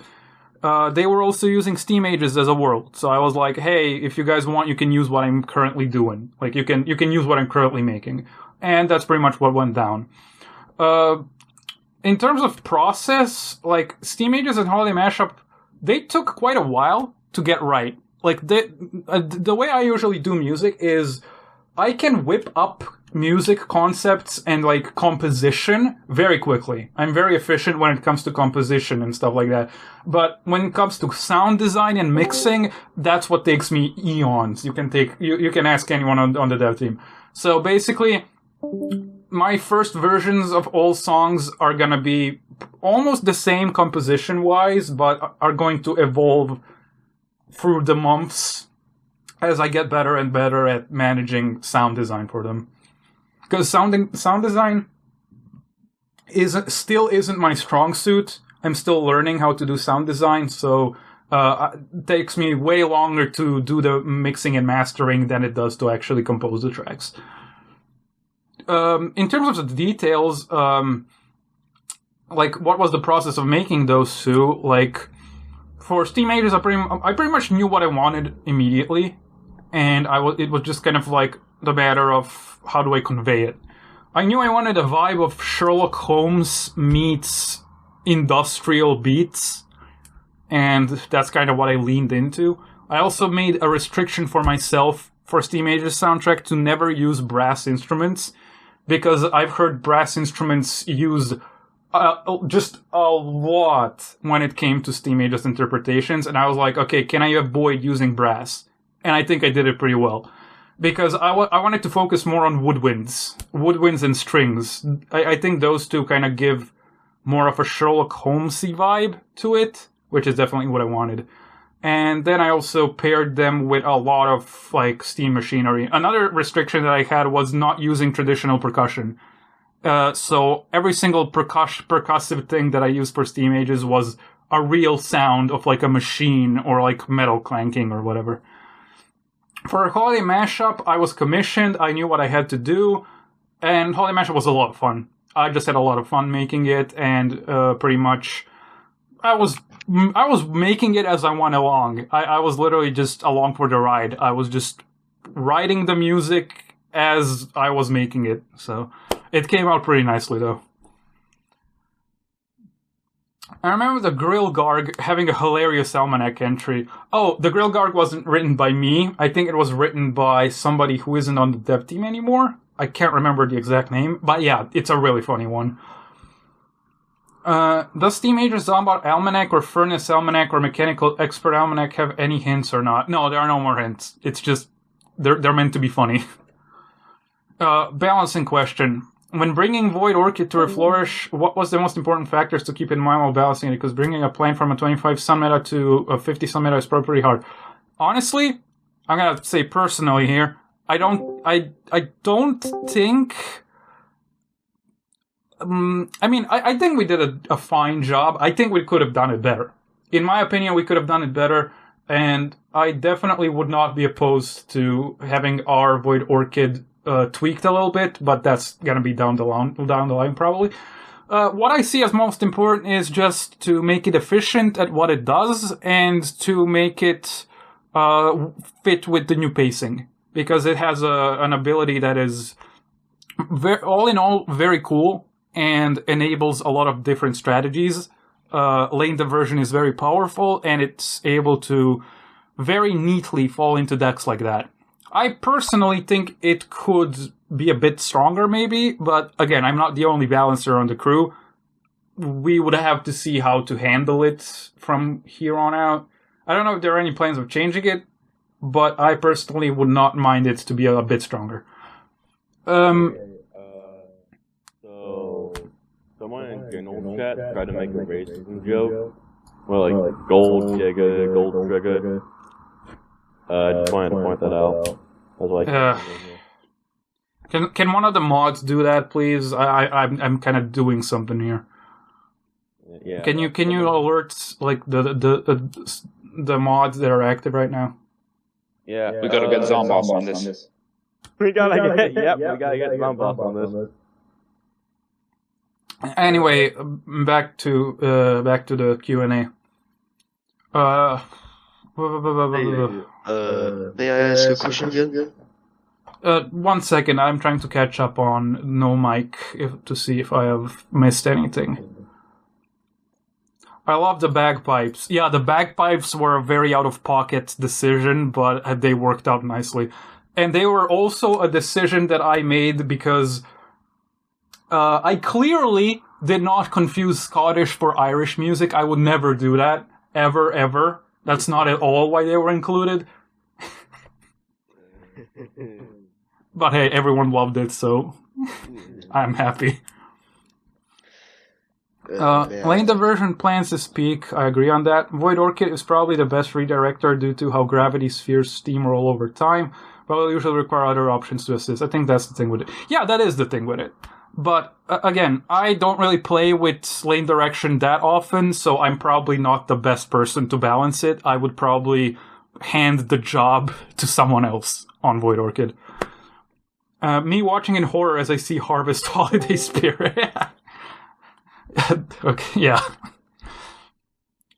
they were also using Steam Ages as a world. So I was like, hey, if you guys want, you can use what I'm currently doing. Like, you can use what I'm currently making. And that's pretty much what went down. In terms of process, like, Steam Ages and Holiday Mashup, they took quite a while to get right. Like, the way I usually do music is I can whip up music concepts and, like, composition very quickly. I'm very efficient when it comes to composition and stuff like that. But when it comes to sound design and mixing, that's what takes me eons. You can ask anyone on the dev team. So basically, my first versions of all songs are gonna be almost the same composition-wise, but are going to evolve through the months as I get better and better at managing sound design for them. Because sound design still isn't my strong suit. I'm still learning how to do sound design, so it takes me way longer to do the mixing and mastering than it does to actually compose the tracks. In terms of the details, like, what was the process of making those two? Like, for Steam Ages, I pretty much knew what I wanted immediately, and it was just kind of like the matter of how do I convey it. I knew I wanted a vibe of Sherlock Holmes meets industrial beats, and that's kind of what I leaned into. I also made a restriction for myself for Steam Ages soundtrack to never use brass instruments, because I've heard brass instruments used just a lot when it came to Steam Ages interpretations, and I was like, okay, can I avoid using brass? And I think I did it pretty well. Because I wanted to focus more on woodwinds and strings. I think those two kind of give more of a Sherlock Holmesy vibe to it, which is definitely what I wanted. And then I also paired them with a lot of, like, steam machinery. Another restriction that I had was not using traditional percussion. So every single percussive thing that I used for Steam Ages was a real sound of, like, a machine or, like, metal clanking or whatever. For Holiday Mashup, I was commissioned, I knew what I had to do, and Holiday Mashup was a lot of fun. I just had a lot of fun making it, and pretty much I was making it as I went along. I was literally just along for the ride. I was just writing the music as I was making it, so it came out pretty nicely, though. I remember the Grill Garg having a hilarious Almanac entry. Oh, the Grill Garg wasn't written by me. I think it was written by somebody who isn't on the dev team anymore. I can't remember the exact name, but yeah, it's a really funny one. Does Steam Age's Zombot Almanac or Furnace Almanac or Mechanical Expert Almanac have any hints or not? No, there are no more hints. It's just, they're meant to be funny. Balancing question. When bringing Void Orchid to Reflourish, what was the most important factors to keep in mind while balancing it? Because bringing a plant from a 25 sun meta to a 50 sun meta is pretty hard. Honestly, I'm gonna say personally here, I don't think... I think we did a fine job. I think we could have done it better. In my opinion, we could have done it better, and I definitely would not be opposed to having our Void Orchid tweaked a little bit, but that's gonna be down the line probably. What I see as most important is just to make it efficient at what it does, and to make it fit with the new pacing, because it has an ability that is all in all very cool and enables a lot of different strategies. Lane diversion is very powerful, and it's able to very neatly fall into decks like that. I personally think it could be a bit stronger, maybe, but again, I'm not the only balancer on the crew. We would have to see how to handle it from here on out. I don't know if there are any plans of changing it, but I personally would not mind it to be a bit stronger. So, someone in general chat tried to make a racism joke. Well, like, gold Jigga, gold trigger. I just wanted to point that out. I was like, can one of the mods do that, please? I'm kind of doing something here. Yeah. Can you alert like the mods that are active right now? Yeah. We gotta get Zomboss on this. We gotta get Zomboss on this. Anyway, back to the QnA. May I ask a question again? 1 second, I'm trying to catch up on No Mic to see if I have missed anything. I love the bagpipes. Yeah, the bagpipes were a very out-of-pocket decision, but they worked out nicely. And they were also a decision that I made because I clearly did not confuse Scottish for Irish music. I would never do that. Ever. That's not at all why they were included. But hey, everyone loved it, so I'm happy. Lane diversion plans to speak, I agree on that. Void Orchid is probably the best redirector due to how gravity spheres steamroll over time, but will usually require other options to assist. I think that's the thing with it. Yeah, that is the thing with it. But again, I don't really play with lane direction that often, so I'm probably not the best person to balance it. I would probably hand the job to someone else on Void Orchid. Me watching in horror as I see Harvest Holiday Spirit. Okay, yeah.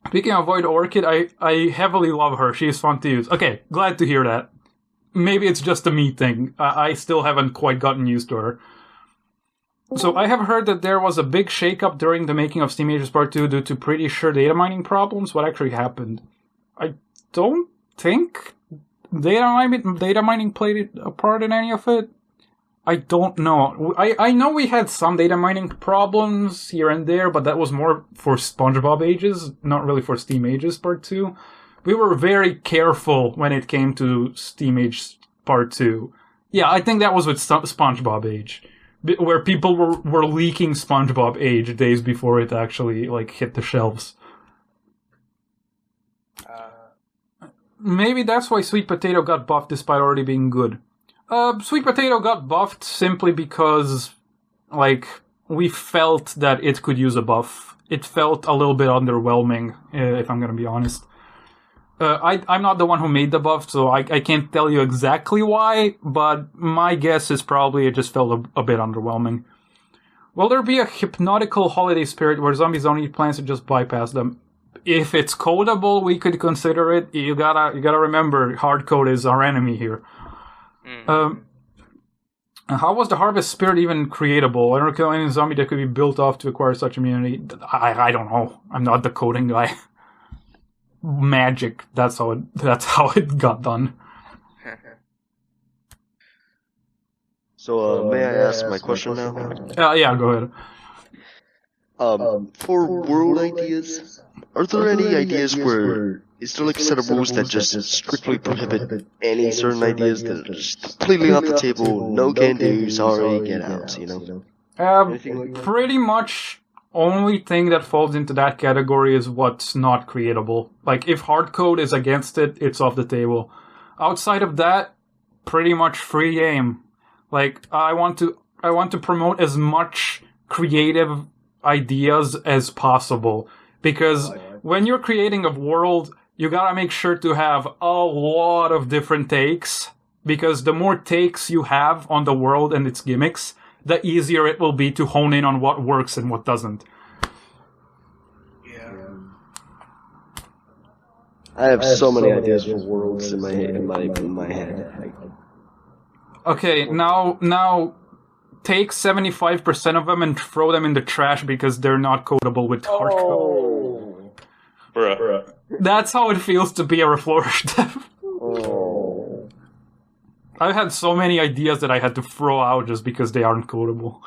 Speaking of Void Orchid, I heavily love her. She is fun to use. Okay, glad to hear that. Maybe it's just a me thing. I still haven't quite gotten used to her. So I have heard that there was a big shakeup during the making of Steam Ages Part 2 due to pretty sure data mining problems. What actually happened? I don't think data mining played a part in any of it. I don't know. I know we had some data mining problems here and there, but that was more for SpongeBob Ages, not really for Steam Ages Part 2. We were very careful when it came to Steam Age Part 2. Yeah, I think that was with SpongeBob Age, where people were leaking SpongeBob Age days before it actually hit the shelves. Maybe that's why Sweet Potato got buffed despite already being good. Sweet Potato got buffed simply because, we felt that it could use a buff. It felt a little bit underwhelming, if I'm gonna be honest. I'm not the one who made the buff, so I can't tell you exactly why, but my guess is probably it just felt a bit underwhelming. Will there be a hypnotical holiday spirit where zombies don't eat plants and just bypass them? If it's codable, we could consider it. You gotta remember, hard code is our enemy here. How was the Harvest Spirit even creatable? I don't kill any zombie that could be built off to acquire such immunity. I don't know. I'm not the coding guy. Magic. That's how it got done. So, may I ask my question now? Yeah, go ahead. For world ideas, are there any ideas where is there like a set of rules that just strictly prohibit any certain ideas that are just completely off the table, no can do, sorry, get out, you know? Anything like that? Pretty much only thing that falls into that category is what's not creatable. Like, if hardcode is against it, it's off the table. Outside of that, pretty much free game. Like, I want to promote as much creative ideas as possible. Because when you're creating a world, you gotta make sure to have a lot of different takes. Because the more takes you have on the world and its gimmicks, the easier it will be to hone in on what works and what doesn't. Yeah. I have so many ideas for worlds in my head. Okay, now take 75% of them and throw them in the trash because they're not codable with hardcode. Bruh. That's how it feels to be a Reflourished dev. Oh. I've had so many ideas that I had to throw out just because they aren't codable.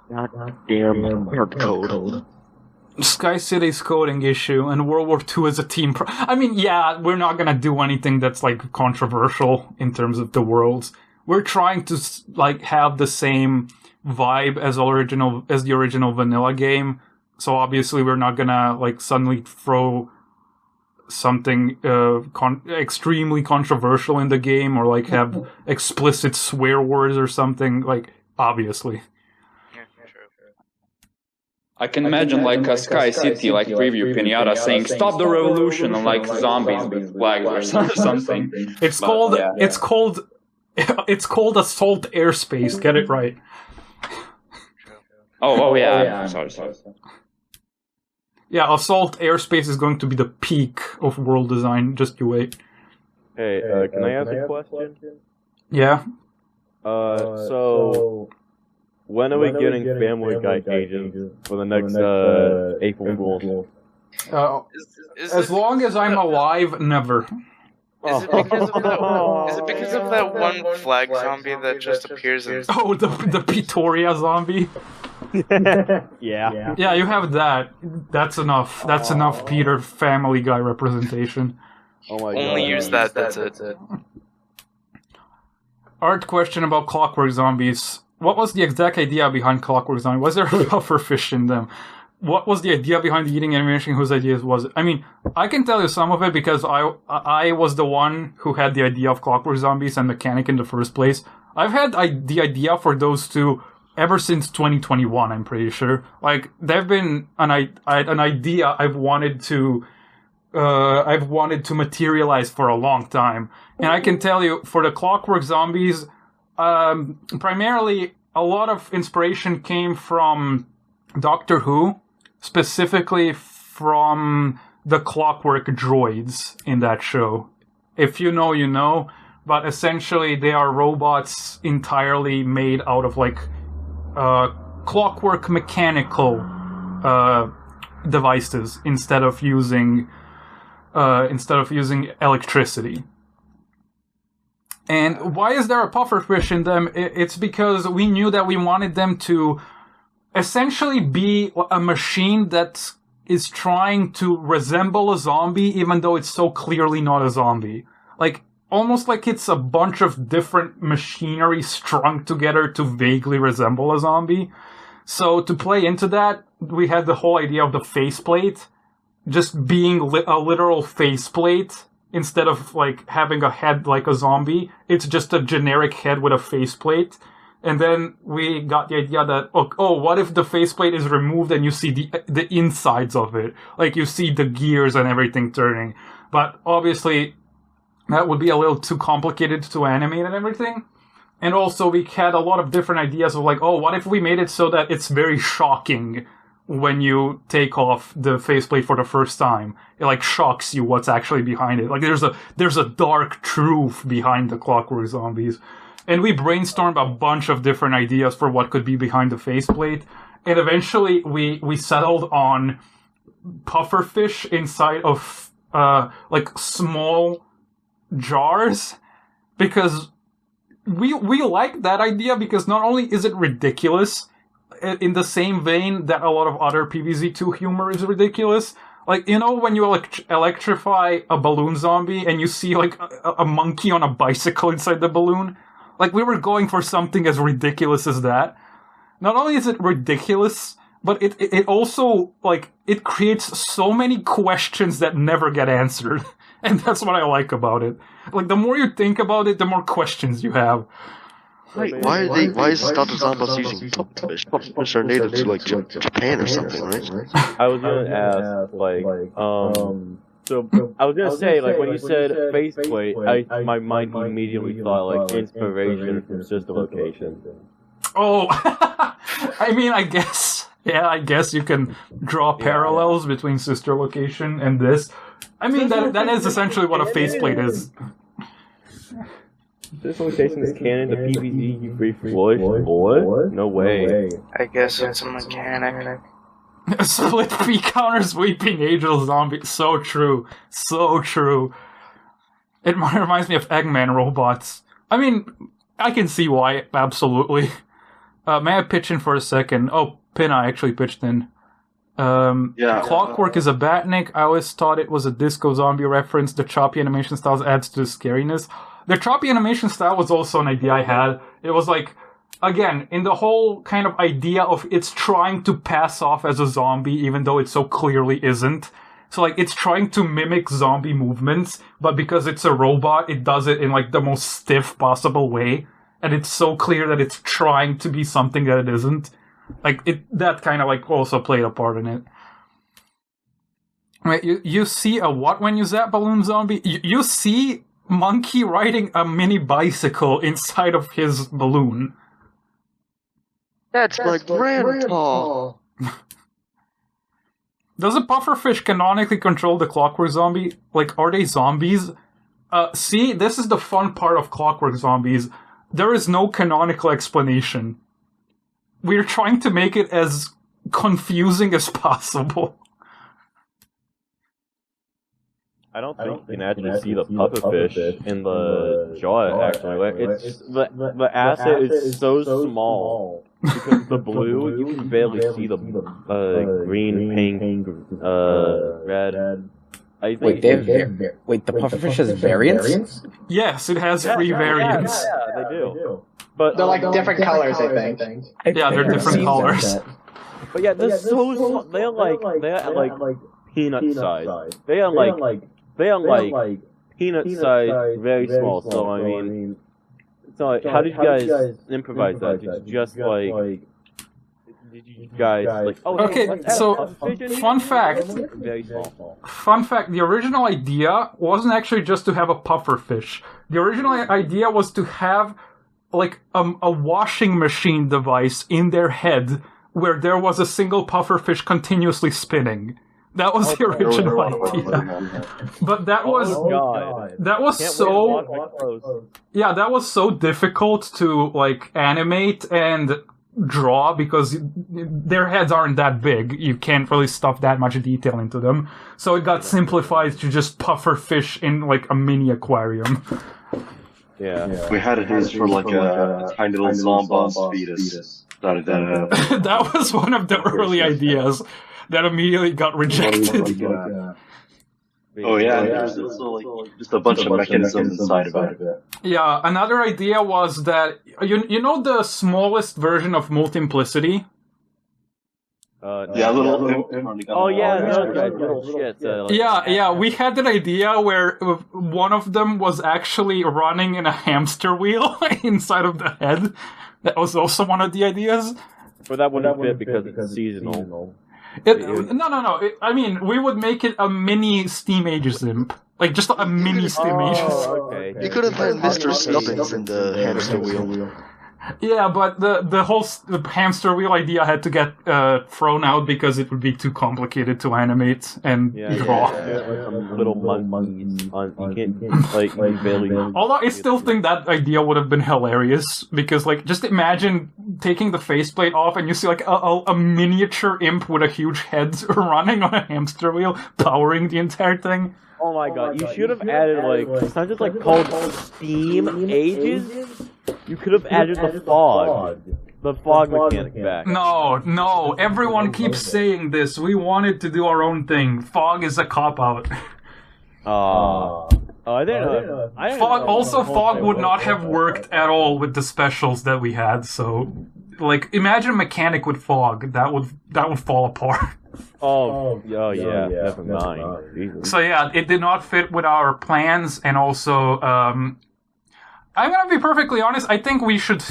Goddamn hard code. Sky City's coding issue and World War II as a team. I mean, yeah, we're not gonna do anything that's like controversial in terms of the worlds. We're trying to like have the same vibe as the original vanilla game. So obviously, we're not gonna like suddenly throw something extremely controversial in the game or like have explicit swear words or something. Like, obviously. I can imagine like a Sky City like preview pinata saying "Stop the revolution" and like zombies with flags or something. It's called Assault Airspace. Get it right. Oh yeah. Sorry. Yeah, Assault Airspace is going to be the peak of world design. Just you wait. Hey, can I ask a question? Yeah. So when are we getting Family Guy agents for the next April Fools? As long as I'm alive, never. Is it because of that one flag zombie that just appears in... Oh, the Pretoria zombie? Yeah. Yeah, you have that. That's enough. That's enough Peter Family Guy representation. Oh my god. Only use that, that's it. Art question about Clockwork Zombies. What was the exact idea behind Clockwork Zombies? Was there a puffer fish in them? What was the idea behind the eating animation? Whose ideas was it? I mean, I can tell you some of it because I was the one who had the idea of Clockwork Zombies and Mechanic in the first place. I've had the idea for those two ever since 2021, I'm pretty sure. Like, they've been an idea I've wanted to materialize for a long time. And I can tell you, for the Clockwork Zombies, primarily a lot of inspiration came from Doctor Who, specifically from the Clockwork droids in that show. If you know, you know, but essentially they are robots entirely made out of like clockwork mechanical devices instead of using electricity. And why is there a pufferfish in them? It's because we knew that we wanted them to essentially be a machine that is trying to resemble a zombie, even though it's so clearly not a zombie. Like, almost like it's a bunch of different machinery strung together to vaguely resemble a zombie. So to play into that, we had the whole idea of the faceplate just being a literal faceplate. Instead of, like, having a head like a zombie, it's just a generic head with a faceplate. And then we got the idea that, what if the faceplate is removed and you see the insides of it? Like, you see the gears and everything turning. But obviously, that would be a little too complicated to animate and everything. And also, we had a lot of different ideas of, like, what if we made it so that it's very shocking when you take off the faceplate for the first time. It like shocks you what's actually behind it. Like there's a dark truth behind the Clockwork Zombies. And we brainstormed a bunch of different ideas for what could be behind the faceplate. And eventually we settled on pufferfish inside of like small jars, because we like that idea, because not only is it ridiculous in the same vein that a lot of other PvZ2 humor is ridiculous. Like, you know, when you electrify a balloon zombie and you see like a monkey on a bicycle inside the balloon? Like, we were going for something as ridiculous as that. Not only is it ridiculous, but it also, like, it creates so many questions that never get answered. And that's what I like about it. Like, the more you think about it, the more questions you have. Why is Dr. Zambas using pufferfish? Pufferfish are native to, like, Japan or something, right? I was gonna ask, like, so I was gonna say, like, when you said faceplate, my mind immediately thought, like, inspiration from Sister Location. Oh, I mean, I guess you can draw parallels between Sister Location and this. I mean, that is essentially what a faceplate is. This location is canon to PvZ Reflourished? What? No way. I guess it's a mechanic. Split feet counters Weeping Angel zombie. So true. So true. It reminds me of Eggman robots. I mean, I can see why, absolutely. May I pitch in for a second? Oh, Pina actually pitched in. Yeah. Clockwork is a batnik. I always thought it was a disco zombie reference. The choppy animation styles adds to the scariness. The choppy animation style was also an idea I had. It was like, again, in the whole kind of idea of it's trying to pass off as a zombie, even though it so clearly isn't. So, like, it's trying to mimic zombie movements, but because it's a robot, it does it in, like, the most stiff possible way. And it's so clear that it's trying to be something that it isn't. Like, that kind of, like, also played a part in it. Wait, you see a what when you zap balloon zombie? You see monkey riding a mini bicycle inside of his balloon. That's my grandpa. Does a pufferfish canonically control the Clockwork Zombie? Like, are they zombies? See, this is the fun part of Clockwork Zombies. There is no canonical explanation. We're trying to make it as confusing as possible. I don't think you can actually see the pufferfish in the jaw, actually. Like, it's the asset is so small. Because the blue, you can barely see the green, pink, red. I think Wait, the pufferfish has variants? Yes, it has three variants. Yeah, they do. But They're like different colors, I think. Yeah, they're different colors. But yeah, they're so small. They're like peanut size. They are like peanut size, very small. So I mean, so how did you guys improvise that? Did you just like? Did you guys like? Oh, okay, so fun fact. Very small. Fun fact: the original idea wasn't actually just to have a pufferfish. The original idea was to have like a washing machine device in their head where there was a single pufferfish continuously spinning. That was the original idea. But that was that was so difficult to like animate and draw because their heads aren't that big. You can't really stuff that much detail into them. So it got simplified to just pufferfish in like a mini aquarium. Yeah. We had it as for like a tiny little zombos fetus. That was one of the early ideas that immediately got rejected. Oh yeah, there's also like just a bunch of mechanisms inside of it. Yeah, another idea was that you know the smallest version of multiplicity? Yeah, little. Oh yeah, little shit. Yeah. We had an idea where one of them was actually running in a hamster wheel inside of the head. That was also one of the ideas. But that wouldn't fit because it's seasonal. No. I mean, we would make it a mini Steam Age Zimp. Like, just a mini Steam Age. Okay. You could have had Mr. Snubbins in the hamster wheel. Yeah, but the whole hamster wheel idea had to get thrown out because it would be too complicated to animate and draw. Some little monkeys on you can't like barely. Although I still think that idea would have been hilarious because like just imagine taking the faceplate off and you see like a miniature imp with a huge head running on a hamster wheel powering the entire thing. Oh my god! You should have added like it's not just like called Steam Ages. You could have added the fog mechanic back. No, everyone keeps saying this. We wanted to do our own thing. Fog is a cop-out. I didn't know. Fog would not have worked at all with the specials that we had, so... Like, imagine a mechanic with fog. That would fall apart. Yeah, never mind. So yeah, it did not fit with our plans, and also... I'm gonna be perfectly honest. I think we should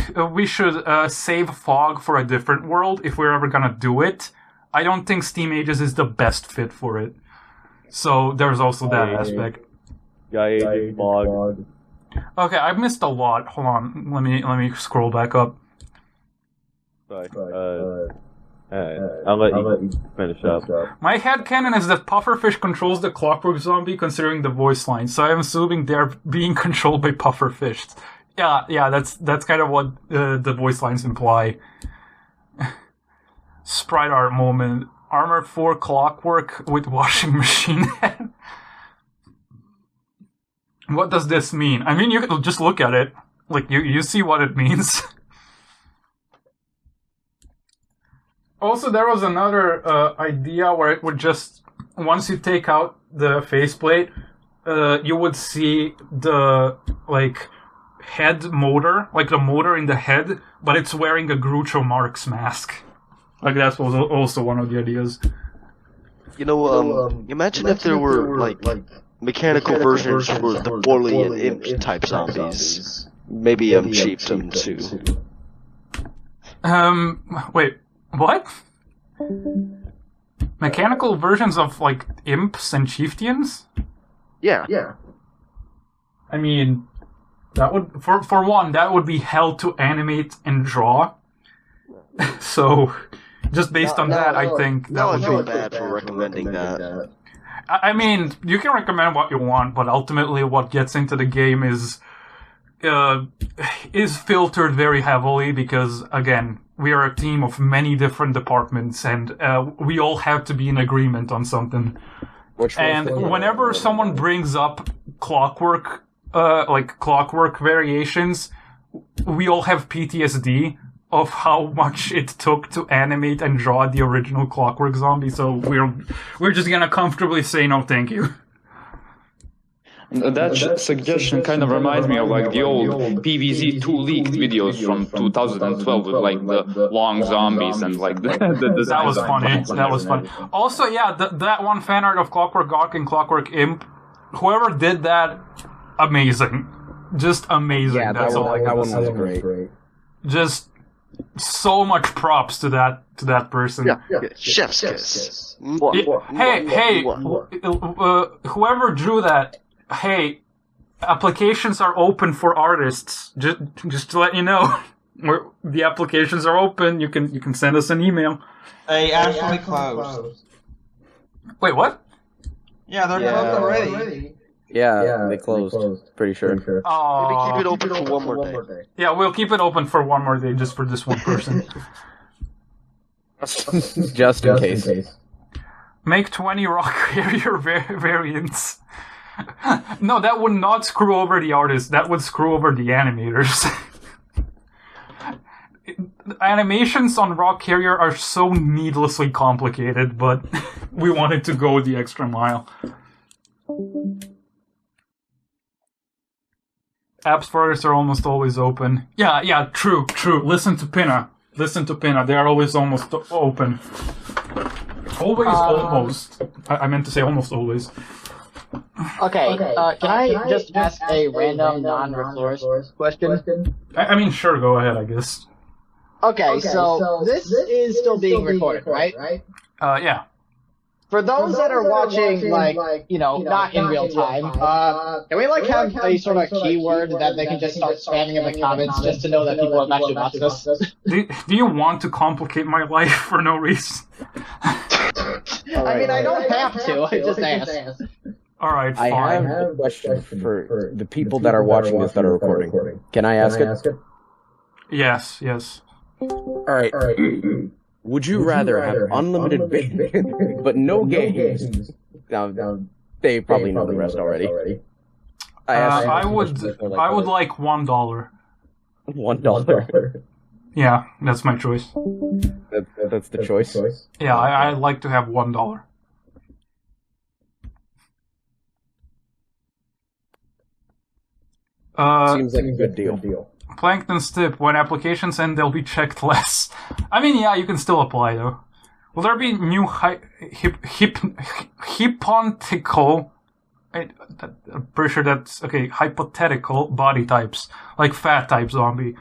save fog for a different world if we're ever gonna do it. I don't think Steam Ages is the best fit for it. So there's also that aspect. Fog. Okay, I've missed a lot. Hold on, let me scroll back up. Sorry. I'll let you finish up. My headcanon is that Pufferfish controls the Clockwork Zombie considering the voice line, so I'm assuming they're being controlled by Pufferfish. Yeah, that's kind of what the voice lines imply. Sprite art moment. Armored 4 Clockwork with washing machine head. What does this mean? I mean, you can just look at it. Like, you see what it means. Also, there was another idea where it would just, once you take out the faceplate, you would see the, like, head motor, like the motor in the head, but it's wearing a Groucho Marx mask. Like, that was also one of the ideas. You know, imagine if there were, like mechanical versions for the Borley and Imp type zombies. Maybe cheaped them too. Wait. What? Mechanical versions of, like, imps and chieftains? Yeah. I mean, that would, for one, that would be hell to animate and draw. So, just based on that, I think that would be bad for recommending that. I mean, you can recommend what you want, but ultimately what gets into the game is filtered very heavily because, again, we are a team of many different departments, and we all have to be in agreement on something. And whenever someone brings up clockwork variations, we all have PTSD of how much it took to animate and draw the original Clockwork Zombie, so we're just gonna comfortably say no thank you. That suggestion kind of reminds me of like the old PvZ2 leaked videos from 2012 with like the long zombies and like the that was funny. That was fun. Also, yeah, that one fan art of Clockwork Gawk and Clockwork Imp, whoever did that, amazing, just amazing. Yeah, that's all. That one was great. Just so much props to that person. Yeah. Chef's kiss. Hey, whoever drew that. Hey, applications are open for artists. Just to let you know, the applications are open. You can send us an email. They actually closed. Wait, what? Yeah, they're closed already. Yeah, they closed. Pretty sure. Maybe keep it open for one more day. Yeah, we'll keep it open for one more day, just for this one person. Just in case. Make 20 rock carrier variants. No, that would not screw over the artist. That would screw over the animators. Animations on Rock Carrier are so needlessly complicated, but we wanted to go the extra mile. Apps for artists are almost always open. Yeah, true. Listen to Pinna. They are always almost open. Almost. I meant to say almost always. Okay, can I just ask a random non-Reflourished question? I mean, sure, go ahead, I guess. Okay, so this is still being recorded, right? Yeah. For those that are watching, like, you know, not in real time, can we, like, have a sort of keyword that they can just start spamming in the comments just to know that people have actually watched this? Do you want to complicate my life for no reason? I mean, I don't have to. I just asked. All right, fine. I have a question for the people that are watching this that are recording. Can I ask it? Yes. All right. Would you rather have unlimited bandwidth but no games? Now, they probably know the rest already. I would like $1. $1. Yeah, that's my choice. That's the choice. Yeah, I like to have $1. Seems like a good deal. Plankton's tip: when applications end, they'll be checked less. I mean, yeah, you can still apply though. Will there be new hypothetical? I'm pretty sure that's okay. Hypothetical body types, like fat type zombie.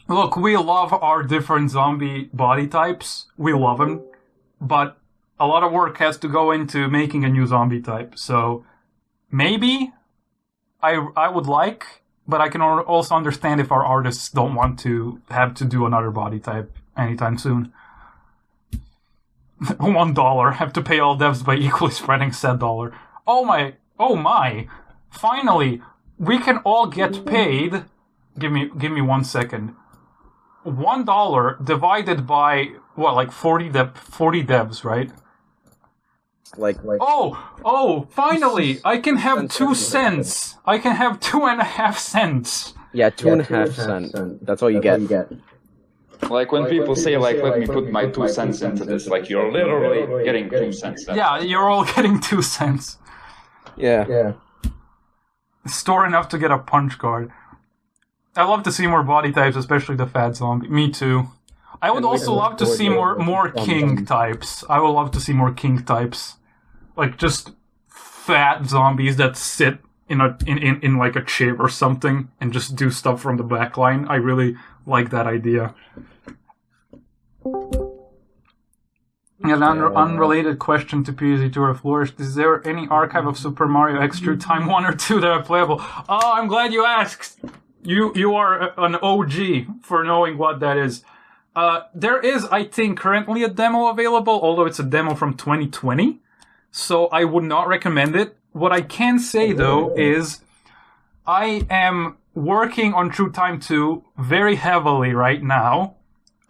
Look, we love our different zombie body types. We love them, but a lot of work has to go into making a new zombie type. So maybe I would like. But I can also understand if our artists don't want to have to do another body type anytime soon. $1. Have to pay all devs by equally spreading said dollar. Oh my! Finally, we can all get paid. Give me 1 second. $1 divided by what, like 40 devs, right? Like. Oh! Finally, I can have 2 cents. I can have 2.5 cents. Yeah, 2.5 cents. That's all you get. Like when people say, like, let me put my 2 cents into this, like you're literally getting 2 cents. Yeah, you're all getting 2 cents. Yeah. Store enough to get a punch card. I love to see more body types, especially the fat zombie. Me too. I would also love to see more king types. I would love to see more king types. Like just fat zombies that sit in like a chair or something and just do stuff from the back line. I really like that idea. An unrelated question to PvZ2 or Reflourished. Is there any archive of Super Mario X True Time 1 or 2 that are playable? Oh, I'm glad you asked. You are an OG for knowing what that is. There is, I think, currently a demo available, although it's a demo from 2020. So I would not recommend it. What I can say, though, is I am working on True Time 2 very heavily right now.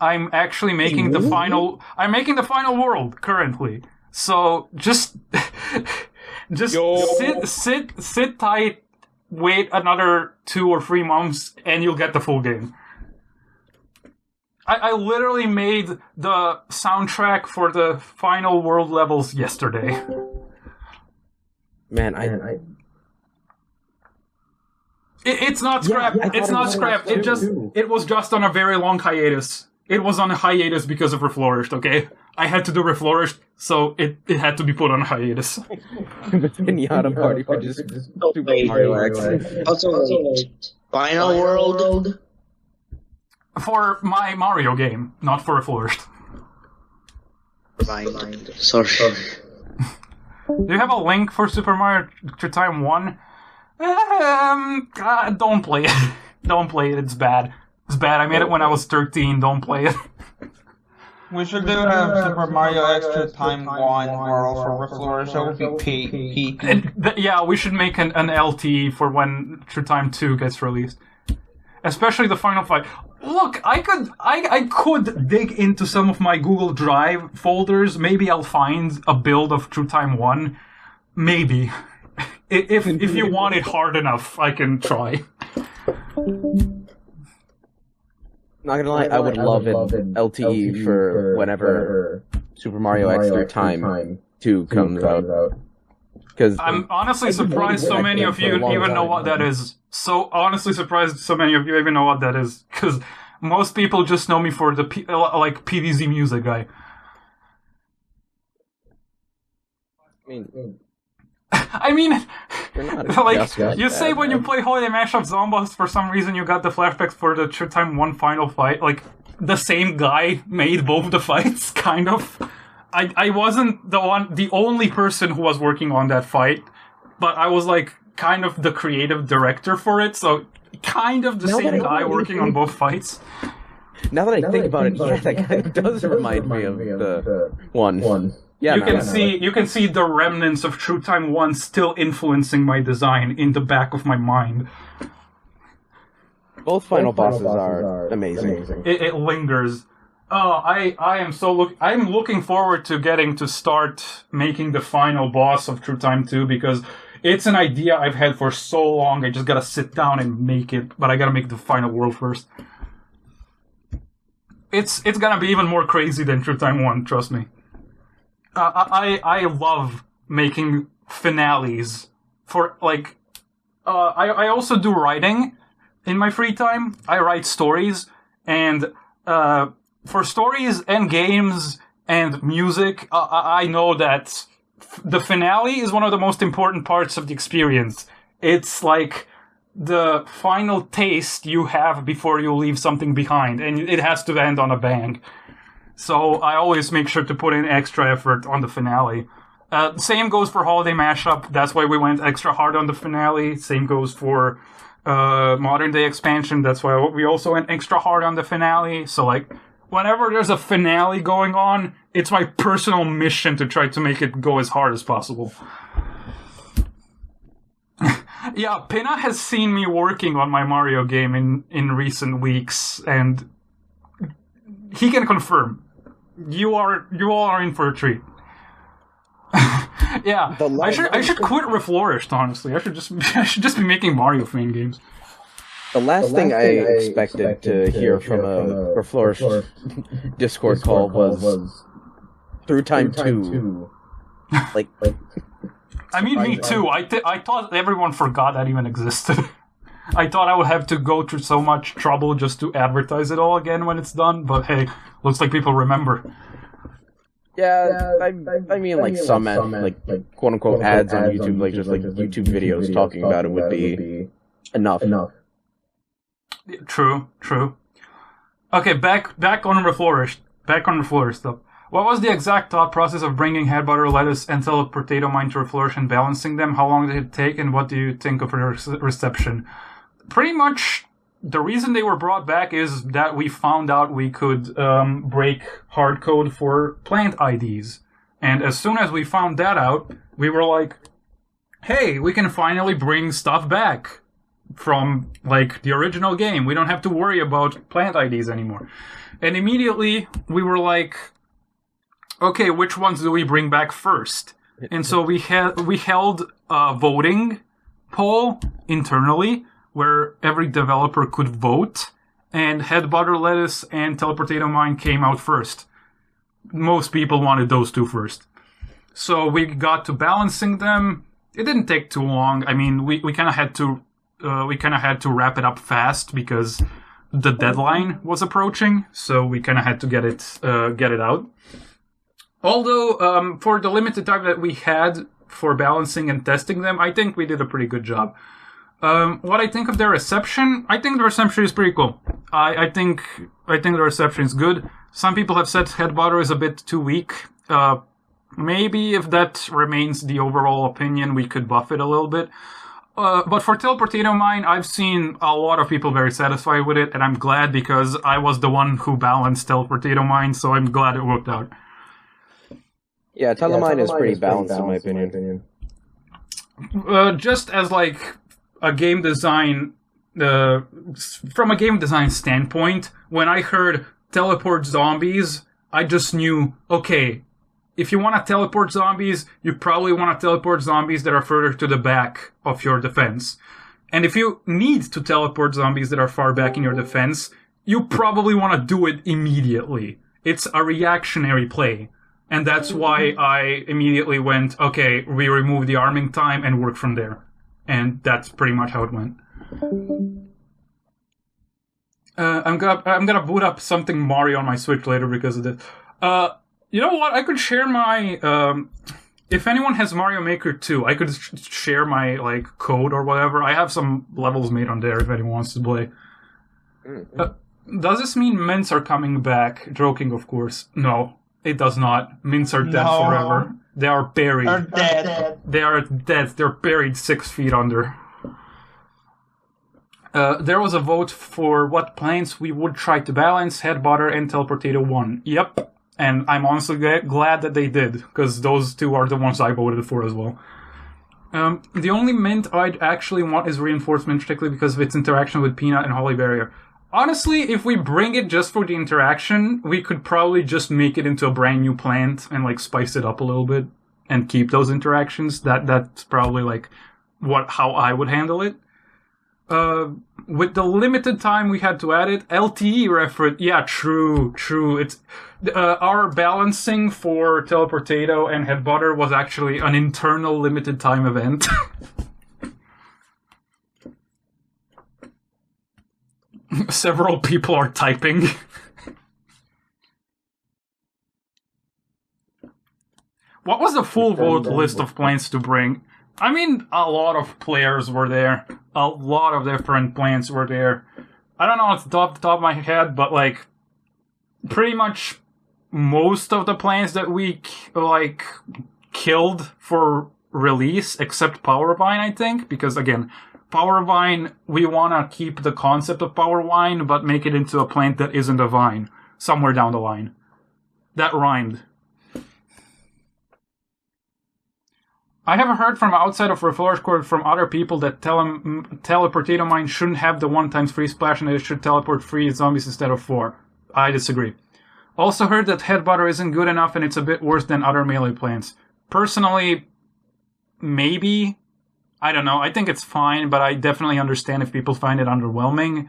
I'm actually making the final... I'm making the final world, currently. So just... sit tight, wait another 2 or 3 months, and you'll get the full game. I literally made the soundtrack for the final world levels yesterday. Man, It's not scrapped. It's not scrapped. It was just on a very long hiatus. It was on a hiatus because of Reflourished, okay? I had to do Reflourished, so it had to be put on a hiatus. The Pinata Party for just Super Mario X. Also, Final World? For my Mario game, not for Reflourished. Sorry. Do you have a link for Super Mario True Time 1? Don't play it. Don't play it, it's bad. It's bad, I made it when I was 13, don't play it. We should do a Super Mario X True Time 1 world for Reflourished. That would be Yeah, we should make an LT for when True Time 2 gets released. Especially the final fight. Look, I could dig into some of my Google Drive folders. Maybe I'll find a build of True Time 1. Maybe. If you want it hard enough, I can try. Not gonna lie, I would love an LTE for whenever Super Mario X True Time 2 comes out. Because I'm honestly surprised so many of you even know what that is. So honestly surprised so many of you even know what that is. Because most people just know me for the PvZ music guy. I mean, like, you say when you play Holiday Mashup Zombies, for some reason you got the flashbacks for the True Time 1 final fight. Like, the same guy made both the fights, kind of. I wasn't the only person who was working on that fight, but I was like kind of the creative director for it, so kind of the same guy working on both fights. Now that I think about it, yeah, that kind of does remind me of the one. Yeah, you can see the remnants of True Time 1 still influencing my design in the back of my mind. Both final bosses are amazing. It lingers. Oh, I'm looking forward to getting to start making the final boss of True Time 2 because it's an idea I've had for so long. I just gotta sit down and make it, but I gotta make the final world first. It's gonna be even more crazy than True Time 1, trust me. I love making finales for, like, I also do writing in my free time. I write stories, and for stories and games and music, I know that the finale is one of the most important parts of the experience. It's like the final taste you have before you leave something behind, and it has to end on a bang. So I always make sure to put in extra effort on the finale. Same goes for Holiday Mashup. That's why we went extra hard on the finale. Same goes for Modern Day Expansion. That's why we also went extra hard on the finale. So, like, whenever there's a finale going on, it's my personal mission to try to make it go as hard as possible. Yeah, Pina has seen me working on my Mario game in recent weeks, and he can confirm. You all are in for a treat. Yeah, I should quit Reflourished, honestly. I should just be making Mario fan games. The last thing I expected to hear from a Reflourished Discord call was Through Time 2. Like, I mean, me too. I thought everyone forgot that even existed. I thought I would have to go through so much trouble just to advertise it all again when it's done, but hey, looks like people remember. Yeah, I mean, like, some quote-unquote ads on YouTube, like, just, like, YouTube videos talking about it would be enough. True. Okay, back on Reflourished. Back on Reflourished stuff. What was the exact thought process of bringing head butter, lettuce, and potato mine to Reflourished and balancing them? How long did it take, and what do you think of their reception? Pretty much, the reason they were brought back is that we found out we could break hard code for plant IDs. And as soon as we found that out, we were like, hey, we can finally bring stuff back from, like, the original game. We don't have to worry about plant IDs anymore. And immediately, we were like, okay, which ones do we bring back first? And so we held a voting poll internally where every developer could vote, and head butter, lettuce, and potato mine came out first. Most people wanted those two first. So we got to balancing them. It didn't take too long. I mean, we kind of had to wrap it up fast because the deadline was approaching. So we kind of had to get it out. Although, for the limited time that we had for balancing and testing them, I think we did a pretty good job. What I think of their reception, I think the reception is pretty cool. I think the reception is good. Some people have said head butter is a bit too weak. Maybe if that remains the overall opinion, we could buff it a little bit. But for potato mine, I've seen a lot of people very satisfied with it, and I'm glad because I was the one who balanced potato mine, so I'm glad it worked out. Yeah, Telemine is pretty balanced in my opinion. Just as, like, a game design, from a game design standpoint, when I heard teleport zombies, I just knew, okay, if you want to teleport zombies, you probably want to teleport zombies that are further to the back of your defense. And if you need to teleport zombies that are far back in your defense, you probably want to do it immediately. It's a reactionary play. And that's why I immediately went, okay, we remove the arming time and work from there. And that's pretty much how it went. I'm gonna boot up something Mario on my Switch later because of this. You know what? I could share my... if anyone has Mario Maker 2, I could share my, like, code or whatever. I have some levels made on there if anyone wants to play. Does this mean mints are coming back? Joking, of course. No. It does not. Mints are dead No. forever. They are buried. They're dead. They are dead. They're buried 6 feet under. There was a vote for what planes we would try to balance. Head Butter and Teleportato won. Yep. And I'm honestly glad that they did, because those two are the ones I voted for as well. The only mint I'd actually want is Reinforcement, particularly because of its interaction with Peanut and Holy Barrier. Honestly, if we bring it just for the interaction, we could probably just make it into a brand new plant and like spice it up a little bit and keep those interactions. That's probably like how I would handle it. With the limited time we had to add it, LTE reference, yeah, true. It's our balancing for Teleportato and Head Butter was actually an internal limited time event. Several people are typing. What was the full vote list of plans to bring? I mean, a lot of players were there. A lot of different plans were there. I don't know off the top of my head, but like, pretty much most of the plans that we like killed for release, except Powervine, I think, because again, Powervine, we want to keep the concept of Powervine, but make it into a plant that isn't a vine, somewhere down the line. That rhymed. I have heard from outside of Reflourished from other people that Teleportato Mine shouldn't have the 1x free splash and it should teleport 3 zombies instead of 4. I disagree. Also heard that Head Butter isn't good enough and it's a bit worse than other melee plants. Personally, maybe. I don't know. I think it's fine, but I definitely understand if people find it underwhelming.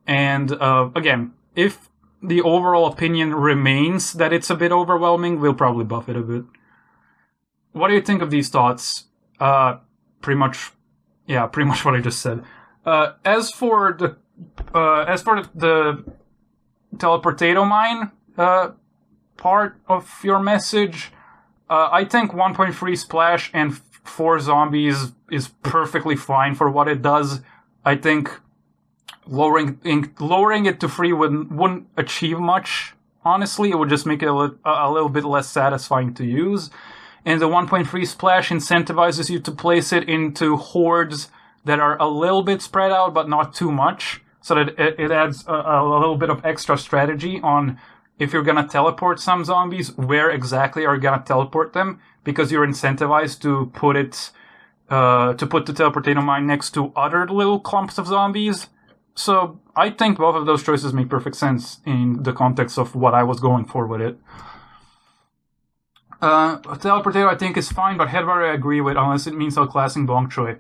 And again, if the overall opinion remains that it's a bit overwhelming, we'll probably buff it a bit. What do you think of these thoughts? Pretty much what I just said. As for the Teleportato Mine part of your message, I think 1.3 splash and 4 zombies is perfectly fine for what it does. I think lowering it to 3 wouldn't achieve much. Honestly, it would just make it a little bit less satisfying to use. And the 1.3 splash incentivizes you to place it into hordes that are a little bit spread out, but not too much. So that it adds a little bit of extra strategy on if you're going to teleport some zombies, where exactly are you going to teleport them? Because you're incentivized to put the Teleportato Mine next to other little clumps of zombies. So I think both of those choices make perfect sense in the context of what I was going for with it. Teleportato I think is fine, but Head Butter I agree with, unless it means outclassing Bong Choy.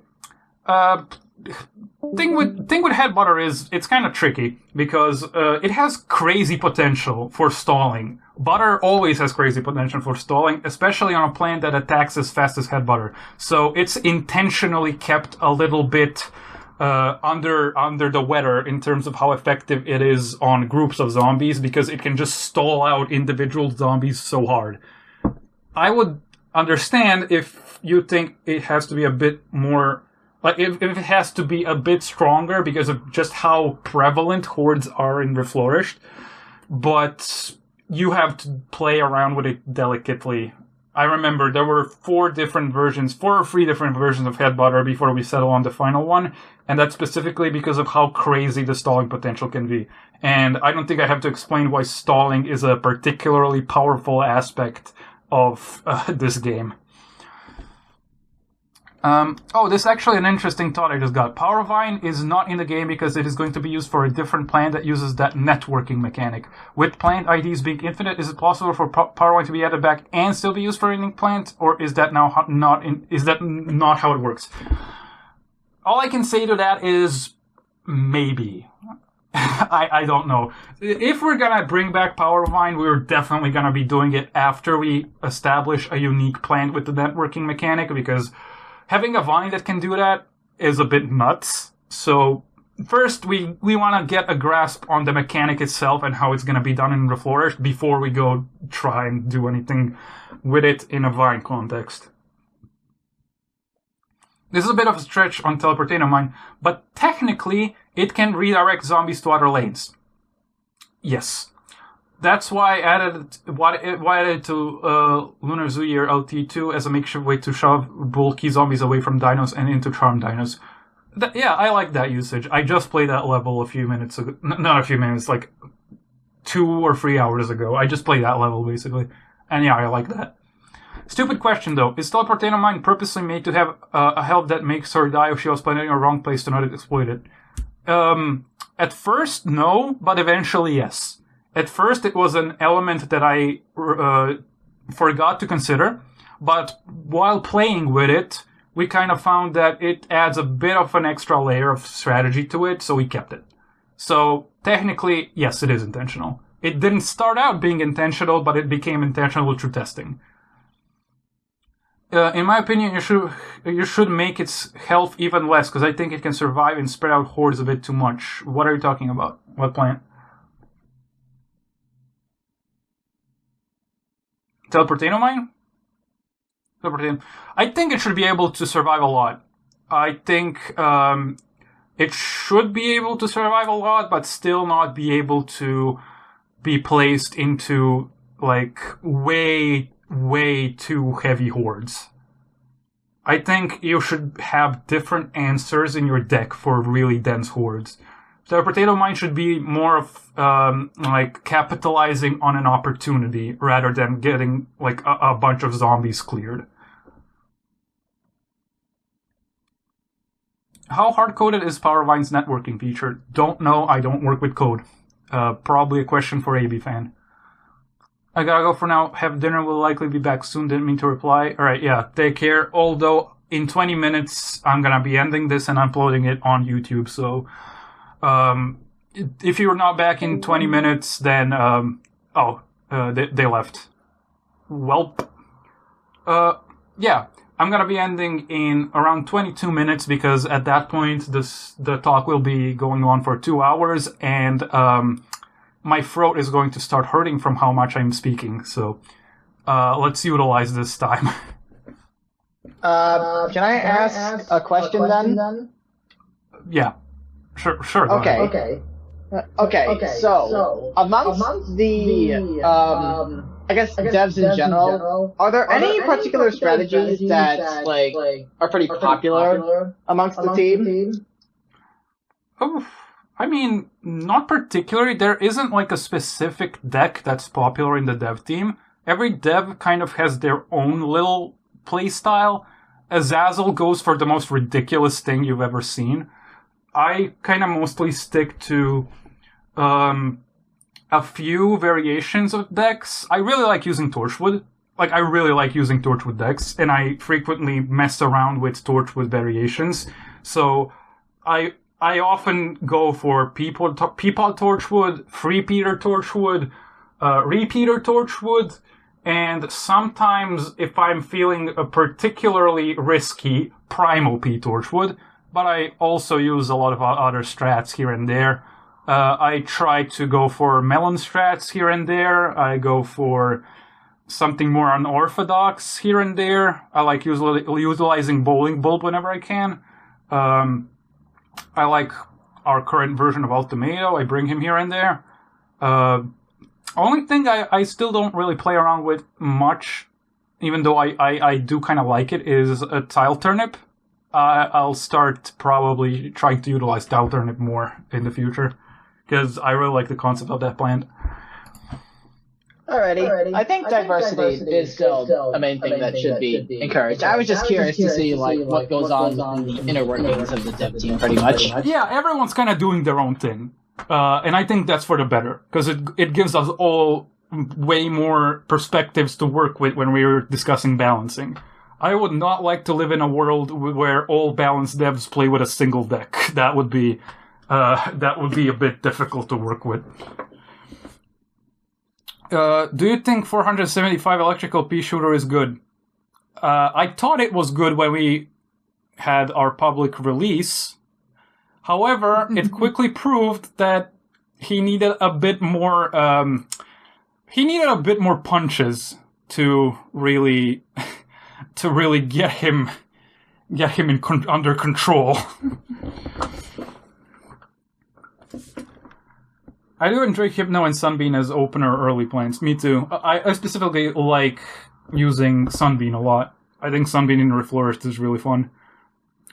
Thing with Head Butter is it's kind of tricky because it has crazy potential for stalling. Butter always has crazy potential for stalling, especially on a plant that attacks as fast as Head Butter. So it's intentionally kept a little bit under the weather in terms of how effective it is on groups of zombies, because it can just stall out individual zombies so hard. I would understand if you think it has to be a bit more, like if it has to be a bit stronger because of just how prevalent hordes are in Reflourished, but you have to play around with it delicately. I remember there were 4 or 3 different versions of Head Butter before we settle on the final one, and that's specifically because of how crazy the stalling potential can be. And I don't think I have to explain why stalling is a particularly powerful aspect of this game. This is actually an interesting thought I just got. Powervine is not in the game because it is going to be used for a different plant that uses that networking mechanic. With plant IDs being infinite, is it possible for Powervine to be added back and still be used for any plant, or is that not how it works? All I can say to that is maybe. I don't know. If we're gonna bring back Powervine, we're definitely gonna be doing it after we establish a unique plant with the networking mechanic, because having a vine that can do that is a bit nuts. So first, we want to get a grasp on the mechanic itself and how it's going to be done in Reflourished before we go try and do anything with it in a vine context. This is a bit of a stretch on Teleportato Mine, but technically it can redirect zombies to other lanes. Yes. That's why I added to Lunar Zoo Year LT2 as a makeshift way to shove bulky zombies away from dinos and into charm dinos. Yeah, I like that usage. I just played that level a few minutes ago. Not a few minutes, like 2 or 3 hours ago. I just played that level, basically. And yeah, I like that. Stupid question, though. Is Teleportator Mine purposely made to have a health that makes her die if she was planning in a wrong place to not exploit it? At first, no, but eventually, yes. At first, it was an element that I forgot to consider, but while playing with it, we kind of found that it adds a bit of an extra layer of strategy to it, so we kept it. So, technically, yes, it is intentional. It didn't start out being intentional, but it became intentional through testing. In my opinion, you should make its health even less, because I think it can survive and spread out hordes a bit too much. What are you talking about? What plant? Teleportano mine? Teleportano. I think it should be able to survive a lot. I think it should be able to survive a lot, but still not be able to be placed into, like, way too heavy hordes. I think you should have different answers in your deck for really dense hordes. So Potato Mine should be more of, like, capitalizing on an opportunity rather than getting, like, a bunch of zombies cleared. How hard-coded is PowerVine's networking feature? Don't know, I don't work with code. Probably a question for AB fan. I gotta go for now. Have dinner, will likely be back soon. Didn't mean to reply. Alright, yeah, take care. Although, in 20 minutes, I'm gonna be ending this and uploading it on YouTube, so... if you're not back in 20 minutes, then, they left. Welp. Yeah, I'm gonna be ending in around 22 minutes, because at that point, the talk will be going on for 2 hours, and, my throat is going to start hurting from how much I'm speaking, so, let's utilize this time. Can I ask a question then? Yeah. Sure. Okay. So amongst the I guess devs in general, are there any particular strategies that like are pretty popular amongst the team? Oh, I mean, not particularly. There isn't like a specific deck that's popular in the dev team. Every dev kind of has their own little play style. Azazel goes for the most ridiculous thing you've ever seen. I kind of mostly stick to a few variations of decks. I really like using Torchwood. Like, I really like using Torchwood decks, and I frequently mess around with Torchwood variations. So, I often go for Peapod Torchwood, Free Peter Torchwood, Repeater Torchwood, and sometimes, if I'm feeling a particularly risky, Primal P Torchwood. But I also use a lot of other strats here and there. I try to go for melon strats here and there. I go for something more unorthodox here and there. I like utilizing Bowling Bulb whenever I can. I like our current version of Ultimato. I bring him here and there. Only thing I still don't really play around with much, even though I do kind of like it, is a Tile Turnip. I'll start probably trying to utilize Tile Turnip more in the future, because I really like the concept of that plant. Alrighty. I think diversity is still a main thing that should be encouraged. I was just curious to see like what goes on in the inner workings of the dev team, pretty much. Yeah, everyone's kind of doing their own thing, and I think that's for the better, because it gives us all way more perspectives to work with when we're discussing balancing. I would not like to live in a world where all balanced devs play with a single deck. That would be a bit difficult to work with. Do you think 475 electrical pea shooter is good? I thought it was good when we had our public release. However, it quickly proved that he needed a bit more. He needed a bit more punches to really get him under control. I do enjoy Hypno and Sunbeam as opener early plans. Me too. I specifically like using Sunbeam a lot. I think Sunbeam in Reflourished is really fun.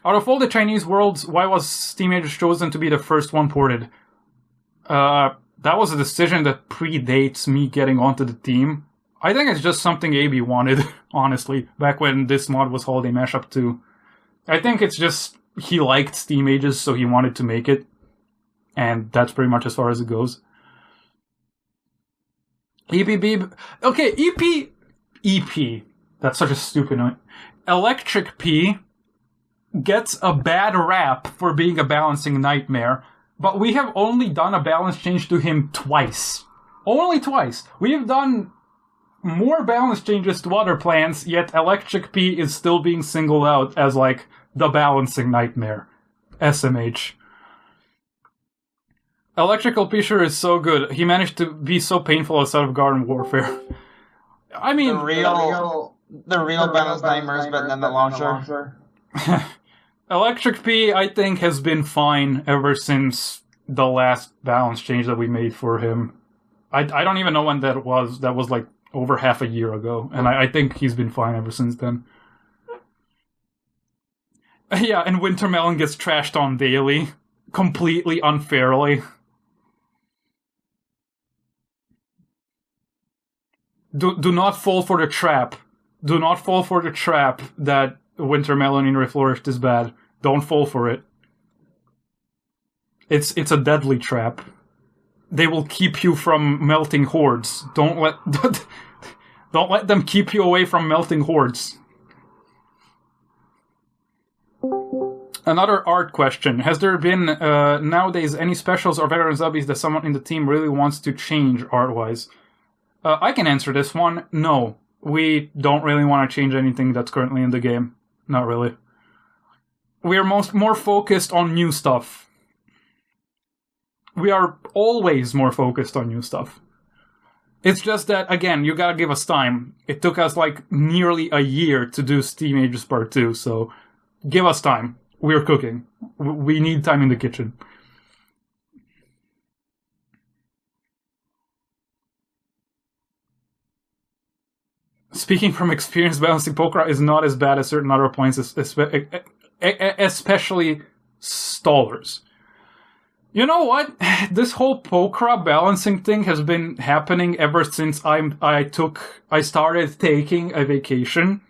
Out of all the Chinese worlds, why was Steam Ages chosen to be the first one ported? That was a decision that predates me getting onto the team. I think it's just something AB wanted, honestly, back when this mod was Holiday Mashup 2. I think it's just he liked Steam Ages, so he wanted to make it. And that's pretty much as far as it goes. EPB... Okay, EP... That's such a stupid name. Electric P gets a bad rap for being a balancing nightmare, but we have only done a balance change to him twice. Only twice. We have done more balance changes to other plans, yet Electric P is still being singled out as, like, the balancing nightmare. SMH. Electrical Pisher is so good. He managed to be so painful outside of Garden Warfare. I mean... The real balance nightmare is better than the launcher. Electric P, I think, has been fine ever since the last balance change that we made for him. I don't even know when that was. That was like over half a year ago. And I think he's been fine ever since then. Yeah, and Wintermelon gets trashed on daily. Completely unfairly. Do not fall for the trap. Do not fall for the trap that Wintermelon in Reflourished is bad. Don't fall for it. It's a deadly trap. They will keep you from melting hordes. Don't let them keep you away from melting hordes. Another art question. Has there been, nowadays, any specials or veteran zombies that someone in the team really wants to change art-wise? I can answer this one. No. We don't really want to change anything that's currently in the game. Not really. We are more focused on new stuff. We are always more focused on new stuff. It's just that, again, you gotta give us time. It took us, like, nearly a year to do Steam Ages Part 2, so give us time. We're cooking. We need time in the kitchen. Speaking from experience, balancing Pokra is not as bad as certain other points, especially stallers. You know what? This whole Pokra balancing thing has been happening ever since I started taking a vacation,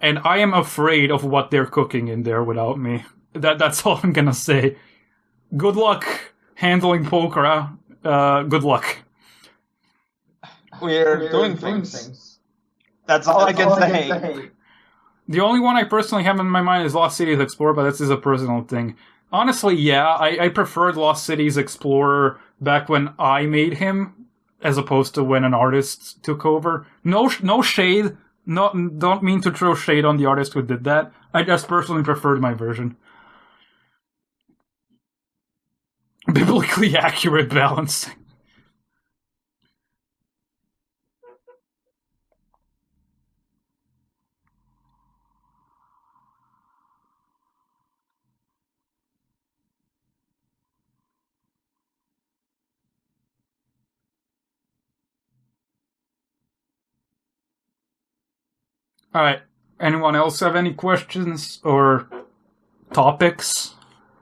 and I am afraid of what they're cooking in there without me. That's all I'm gonna say. Good luck handling Pokra. Good luck. We're doing things. That's all I can say. The only one I personally have in my mind is Lost Cities Explorer, but that's a personal thing. Honestly, yeah, I preferred Lost Cities Explorer back when I made him, as opposed to when an artist took over. No shade. Don't mean to throw shade on the artist who did that. I just personally preferred my version. Biblically accurate balancing. Alright, anyone else have any questions or topics?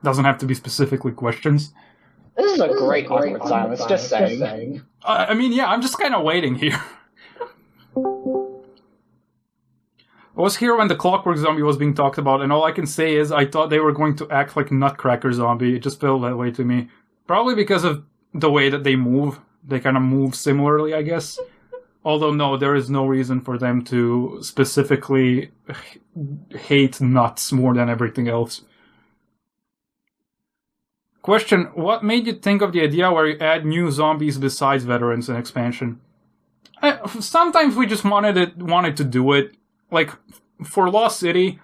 Doesn't have to be specifically questions. This is a great awkward silence, just saying. I mean, yeah, I'm just kind of waiting here. I was here when the Clockwork Zombie was being talked about, and all I can say is I thought they were going to act like Nutcracker Zombie. It just felt that way to me. Probably because of the way that they move. They kind of move similarly, I guess. Although, no, there is no reason for them to specifically hate nuts more than everything else. Question, what made you think of the idea where you add new zombies besides veterans in expansion? Sometimes we just wanted to do it. Like, for Lost City,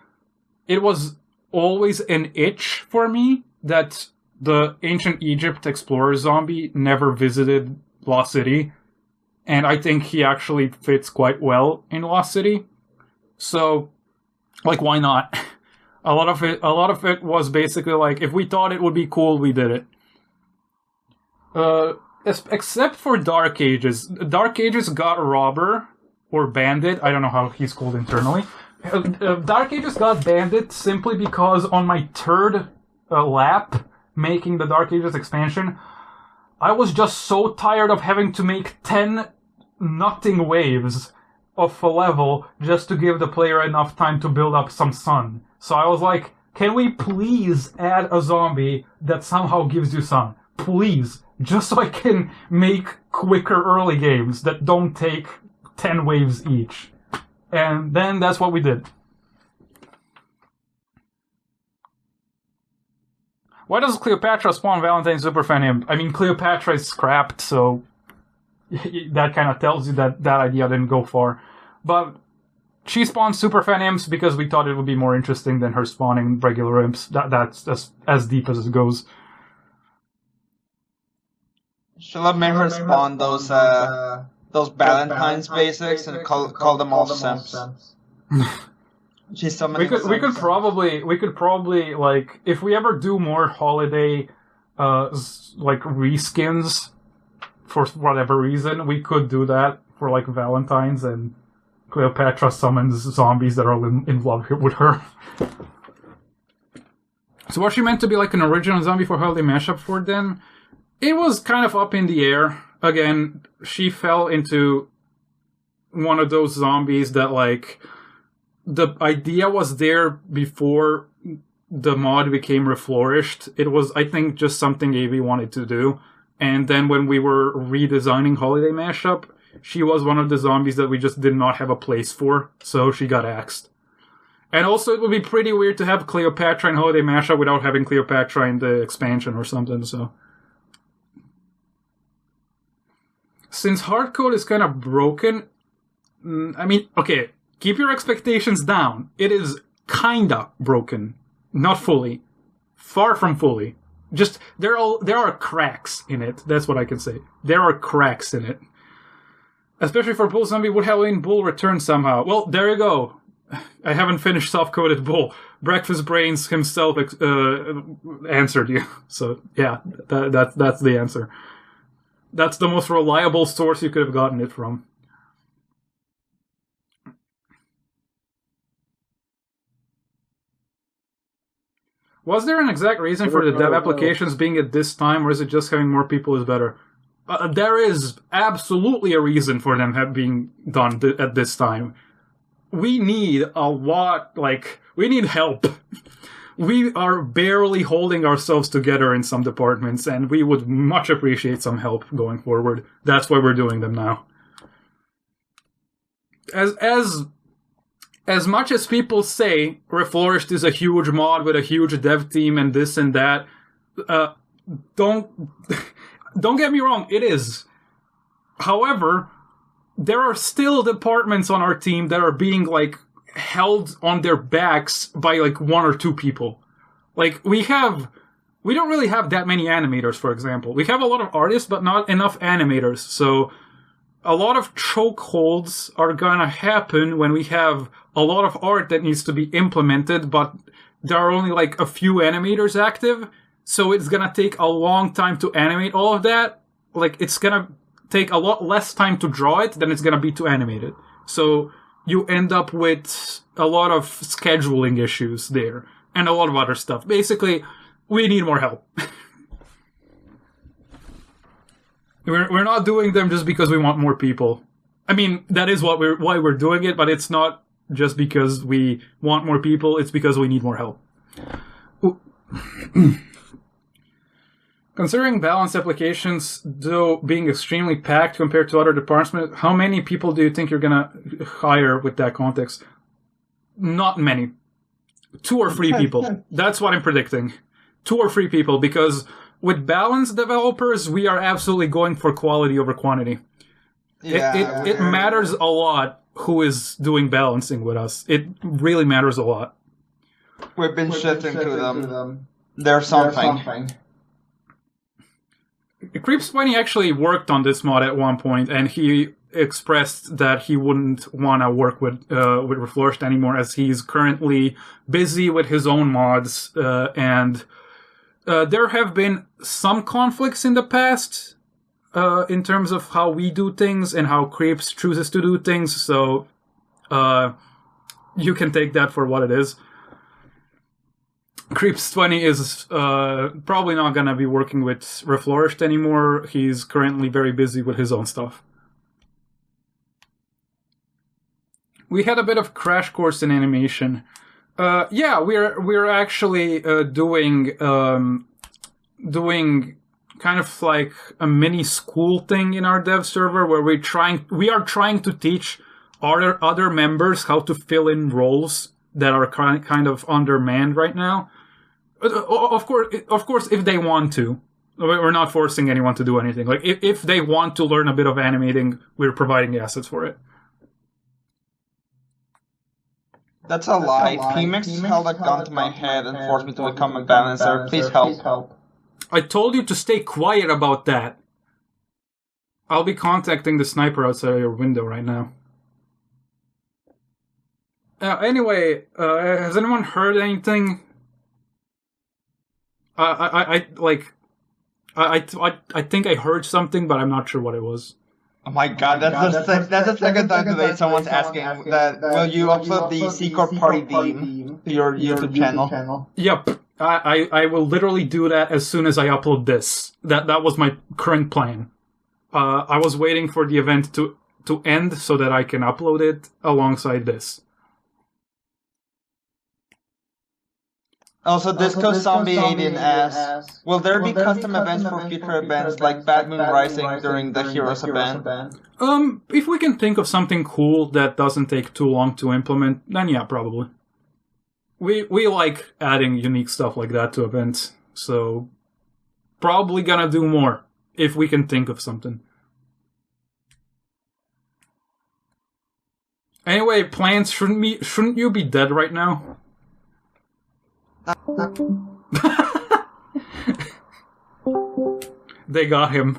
it was always an itch for me that the Ancient Egypt Explorer zombie never visited Lost City. And I think he actually fits quite well in Lost City. So, like, why not? A lot of it was basically like, if we thought it would be cool, we did it. except for Dark Ages. Dark Ages got Robber, or Bandit, I don't know how he's called internally. Dark Ages got Bandit simply because on my third lap, making the Dark Ages expansion, I was just so tired of having to make 10 nutting waves of a level just to give the player enough time to build up some sun. So I was like, can we please add a zombie that somehow gives you sun? Please. Just so I can make quicker early games that don't take 10 waves each. And then that's what we did. Why does Cleopatra spawn Valentine Superfan Imp? I mean, Cleopatra is scrapped, so that kind of tells you that that idea didn't go far. But she spawned Superfan Imps because we thought it would be more interesting than her spawning regular imps. That's as deep as it goes. Should have made her spawn those Valentine's basics and call them all simps. She's so many. We could probably like, if we ever do more holiday like reskins for whatever reason, we could do that for like Valentine's, and Cleopatra summons zombies that are in love with her. So was she meant to be like an original zombie for holiday mashup for then? It was kind of up in the air. Again, she fell into one of those zombies that, like, the idea was there before the mod became Reflourished. It was, I think, just something AB wanted to do. And then when we were redesigning Holiday Mashup, she was one of the zombies that we just did not have a place for, so she got axed. And also, it would be pretty weird to have Cleopatra in Holiday Mashup without having Cleopatra in the expansion or something, so... Since hardcode is kind of broken, I mean, okay, keep your expectations down. It is kinda broken. Not fully. Far from fully. Just, there are cracks in it. That's what I can say. There are cracks in it. Especially for Bull Zombie, would Halloween Bull return somehow? Well, there you go. I haven't finished soft-coded Bull. Breakfast Brains himself answered you. So, yeah, that's the answer. That's the most reliable source you could have gotten it from. Was there an exact reason for the dev applications being at this time, or is it just having more people is better? There is absolutely a reason for them being done at this time. We need a lot, we need help. We are barely holding ourselves together in some departments, and we would much appreciate some help going forward. That's why we're doing them now. As much as people say Reflourished is a huge mod with a huge dev team and this and that, don't get me wrong, it is. However, there are still departments on our team that are being, held on their backs by, one or two people. We don't really have that many animators, for example. We have a lot of artists, but not enough animators, so a lot of chokeholds are gonna happen when we have a lot of art that needs to be implemented, but there are only, a few animators active, so it's gonna take a long time to animate all of that. It's gonna take a lot less time to draw it than it's gonna be to animate it. So you end up with a lot of scheduling issues there, and a lot of other stuff. Basically, we need more help. We're not doing them just because we want more people. I mean, that is why we're doing it, but it's not just because we want more people, it's because we need more help. Considering balanced applications, though, being extremely packed compared to other departments, how many people do you think you're gonna hire with that context? Not many. 2 or 3 people. That's what I'm predicting. 2 or 3 people, because with balanced developers, we are absolutely going for quality over quantity. Yeah. It matters a lot who is doing balancing with us. It really matters a lot. We've been shifting to them. There's something. Creeps20 actually worked on this mod at one point, and he expressed that he wouldn't want to work with Reflourished anymore, as he's currently busy with his own mods, and there have been some conflicts in the past. in terms of how we do things and how Creeps chooses to do things, so you can take that for what it is. Creeps20 is probably not going to be working with Reflourished anymore. He's currently very busy with his own stuff. We had a bit of crash course in animation. Yeah, we're actually doing kind of like a mini school thing in our dev server where we are trying to teach other members how to fill in roles that are kind of undermanned right now. Of course, if they want to. We're not forcing anyone to do anything. Like, if they want to learn a bit of animating, we're providing assets for it. That's a lie. PeaMix held a gun to my head and forced me to become a balancer. Please help. I told you to stay quiet about that. I'll be contacting the sniper outside your window right now. Anyway, has anyone heard anything? I think I heard something, but I'm not sure what it was. Oh my god, that's the second time today someone's asking that, will you upload the Secret Party theme to your YouTube channel? Yep, I will literally do that as soon as I upload this. That was my current plan. I was waiting for the event to end so that I can upload it alongside this. Also, Disco Zombie 18 asks, will there be custom events for future events like Bad Moon Rising during the Heroes event? If we can think of something cool that doesn't take too long to implement, then yeah, probably. We like adding unique stuff like that to events, so probably gonna do more if we can think of something. Anyway, plants, shouldn't you be dead right now? They got him.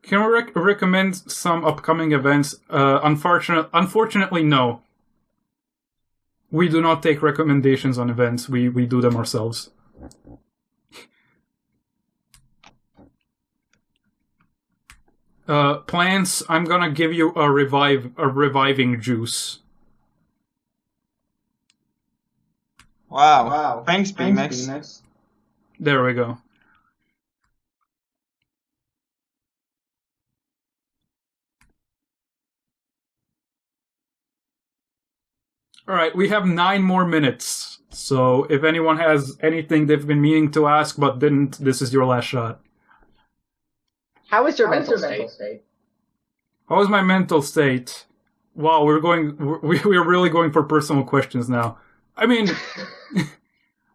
Can we recommend some upcoming events? Unfortunately, no. We do not take recommendations on events. We do them ourselves. Plants, I'm gonna give you a reviving juice. Wow. Thanks, PeaMix. There we go. Alright, we have 9 more minutes. So if anyone has anything they've been meaning to ask but didn't, this is your last shot. How is your mental state? How is my mental state? Wow, we're really going for personal questions now. I mean,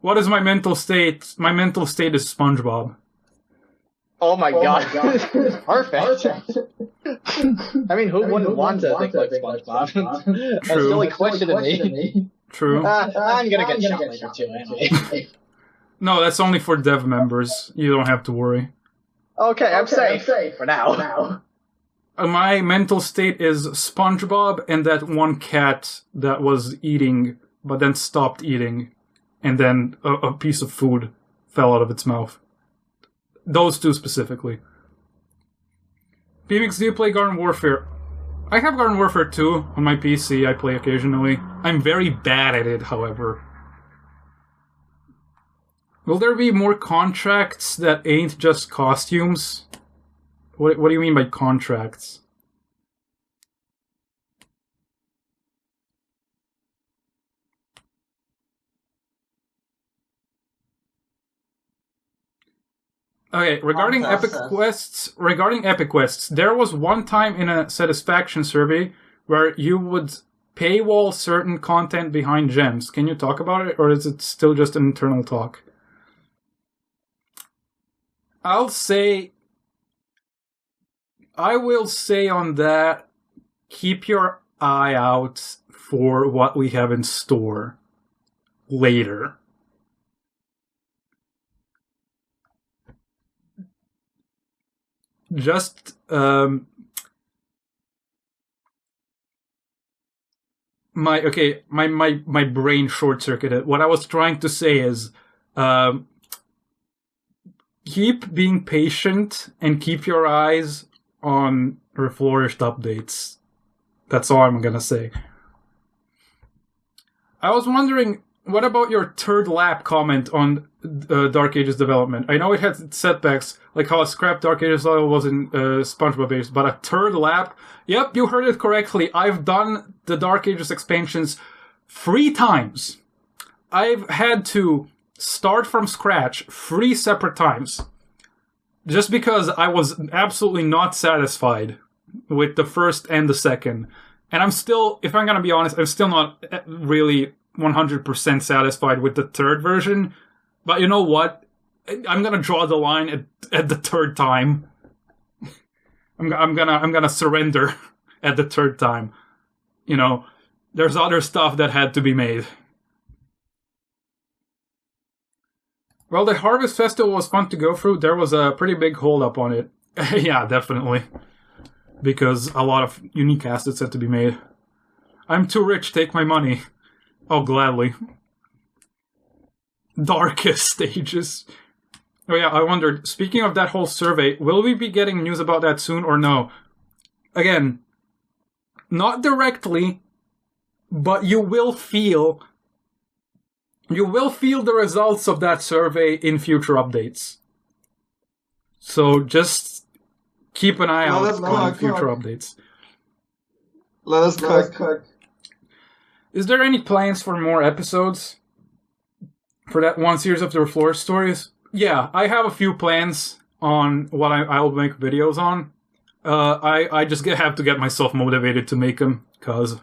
what is my mental state? My mental state is SpongeBob. Oh my god. Perfect. I mean, who wouldn't want to think like SpongeBob? That's a silly question to me. True. I'm gonna get shot later too, anyway. No, that's only for dev members. You don't have to worry. Okay, I'm safe for now. My mental state is SpongeBob and that one cat that was eating, but then stopped eating, and then a piece of food fell out of its mouth. Those two specifically. PeaMix, do you play Garden Warfare? I have Garden Warfare 2 on my PC. I play occasionally. I'm very bad at it, however. Will there be more contracts that ain't just costumes? What do you mean by contracts? Okay, regarding Epic Quests, there was one time in a satisfaction survey where you would paywall certain content behind gems. Can you talk about it, or is it still just an internal talk? I will say on that, keep your eye out for what we have in store later. Just, my brain short-circuited. What I was trying to say is, keep being patient and keep your eyes on Reflourished updates. That's all I'm gonna say. I was wondering, what about your third lap comment on Dark Ages development? I know it had setbacks, like how a scrap Dark Ages level was in SpongeBob Ages, but a third lap? Yep, you heard it correctly. I've done the Dark Ages expansions 3 times. I've had to start from scratch 3 separate times. Just because I was absolutely not satisfied with the first and the second. And I'm still, if I'm gonna be honest, I'm still not really 100% satisfied with the third version. But you know what? I'm gonna draw the line at the third time. I'm gonna surrender at the third time. You know, there's other stuff that had to be made. Well, the Harvest Festival was fun to go through. There was a pretty big hold up on it. Yeah, definitely. Because a lot of unique assets had to be made. I'm too rich, take my money. Oh, gladly. Darkest stages. Oh yeah, I wondered, speaking of that whole survey, will we be getting news about that soon or no? Again, not directly, but you will feel the results of that survey in future updates. So just keep an eye out on future updates. Let us cook. Is there any plans for more episodes? For that one series of the Reflourished stories? Yeah, I have a few plans on what I'll make videos on. I just have to get myself motivated to make them, because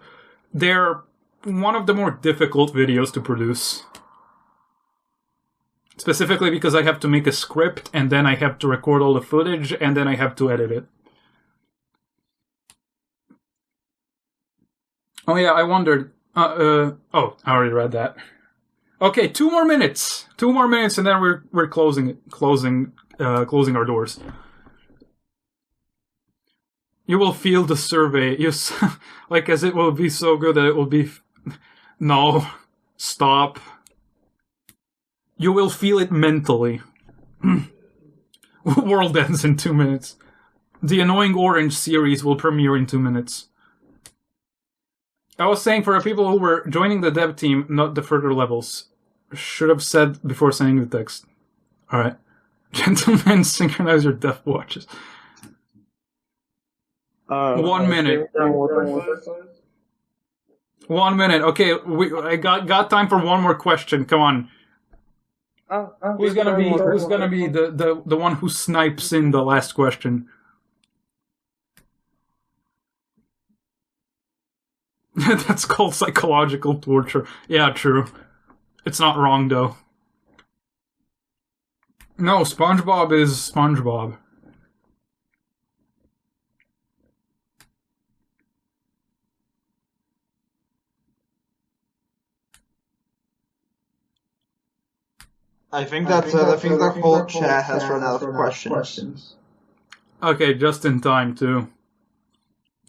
they're one of the more difficult videos to produce. Specifically because I have to make a script, and then I have to record all the footage, and then I have to edit it. Oh yeah, I wondered... oh, I already read that. Okay, 2 more minutes! 2 more minutes, and then we're closing our doors. You will feel the survey. Like, as it will be so good that it will be... No. Stop. You will feel it mentally. World ends in 2 minutes. The Annoying Orange series will premiere in 2 minutes. I was saying, for the people who were joining the dev team, not the further levels, should have said before sending the text. Alright. Gentlemen, synchronize your death watches. 1 minute. 1 minute. Okay, I got time for one more question. Come on. Who's gonna be the one who snipes in the last question? That's called psychological torture. Yeah, true. It's not wrong, though. No, SpongeBob is SpongeBob. I think that's it. I think the whole chat has run out of questions. Okay, just in time, too.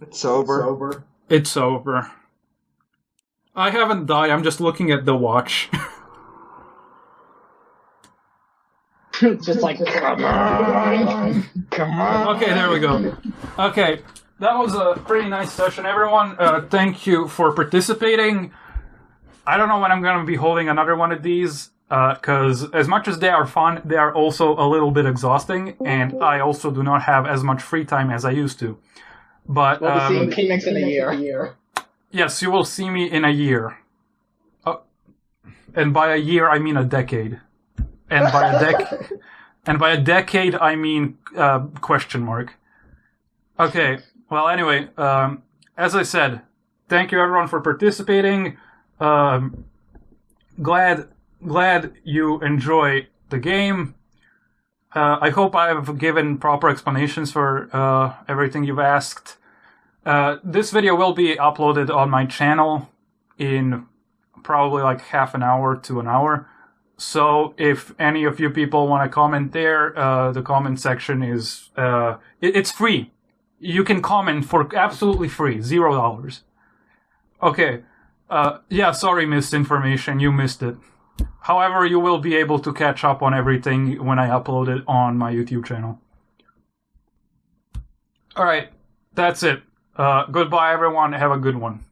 It's over. It's over. I haven't died, I'm just looking at the watch. Just like, come on. Okay, there we go. Okay, that was a pretty nice session, everyone. Thank you for participating. I don't know when I'm going to be holding another one of these, because as much as they are fun, they are also a little bit exhausting, and I also do not have as much free time as I used to. But we'll be seeing PeaMix in a year. Yes, you will see me in a year. And by a year, I mean a decade. And by a decade, I mean question mark. Okay. Well, anyway, as I said, thank you everyone for participating. Glad you enjoy the game. I hope I've given proper explanations for everything you've asked. This video will be uploaded on my channel in probably like half an hour to an hour. So if any of you people want to comment there, the comment section is it's free. You can comment for absolutely free, $0. Okay. Yeah, sorry, missed information. You missed it. However, you will be able to catch up on everything when I upload it on my YouTube channel. Alright, that's it. Goodbye, everyone. Have a good one.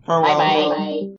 Farewell. Bye-bye.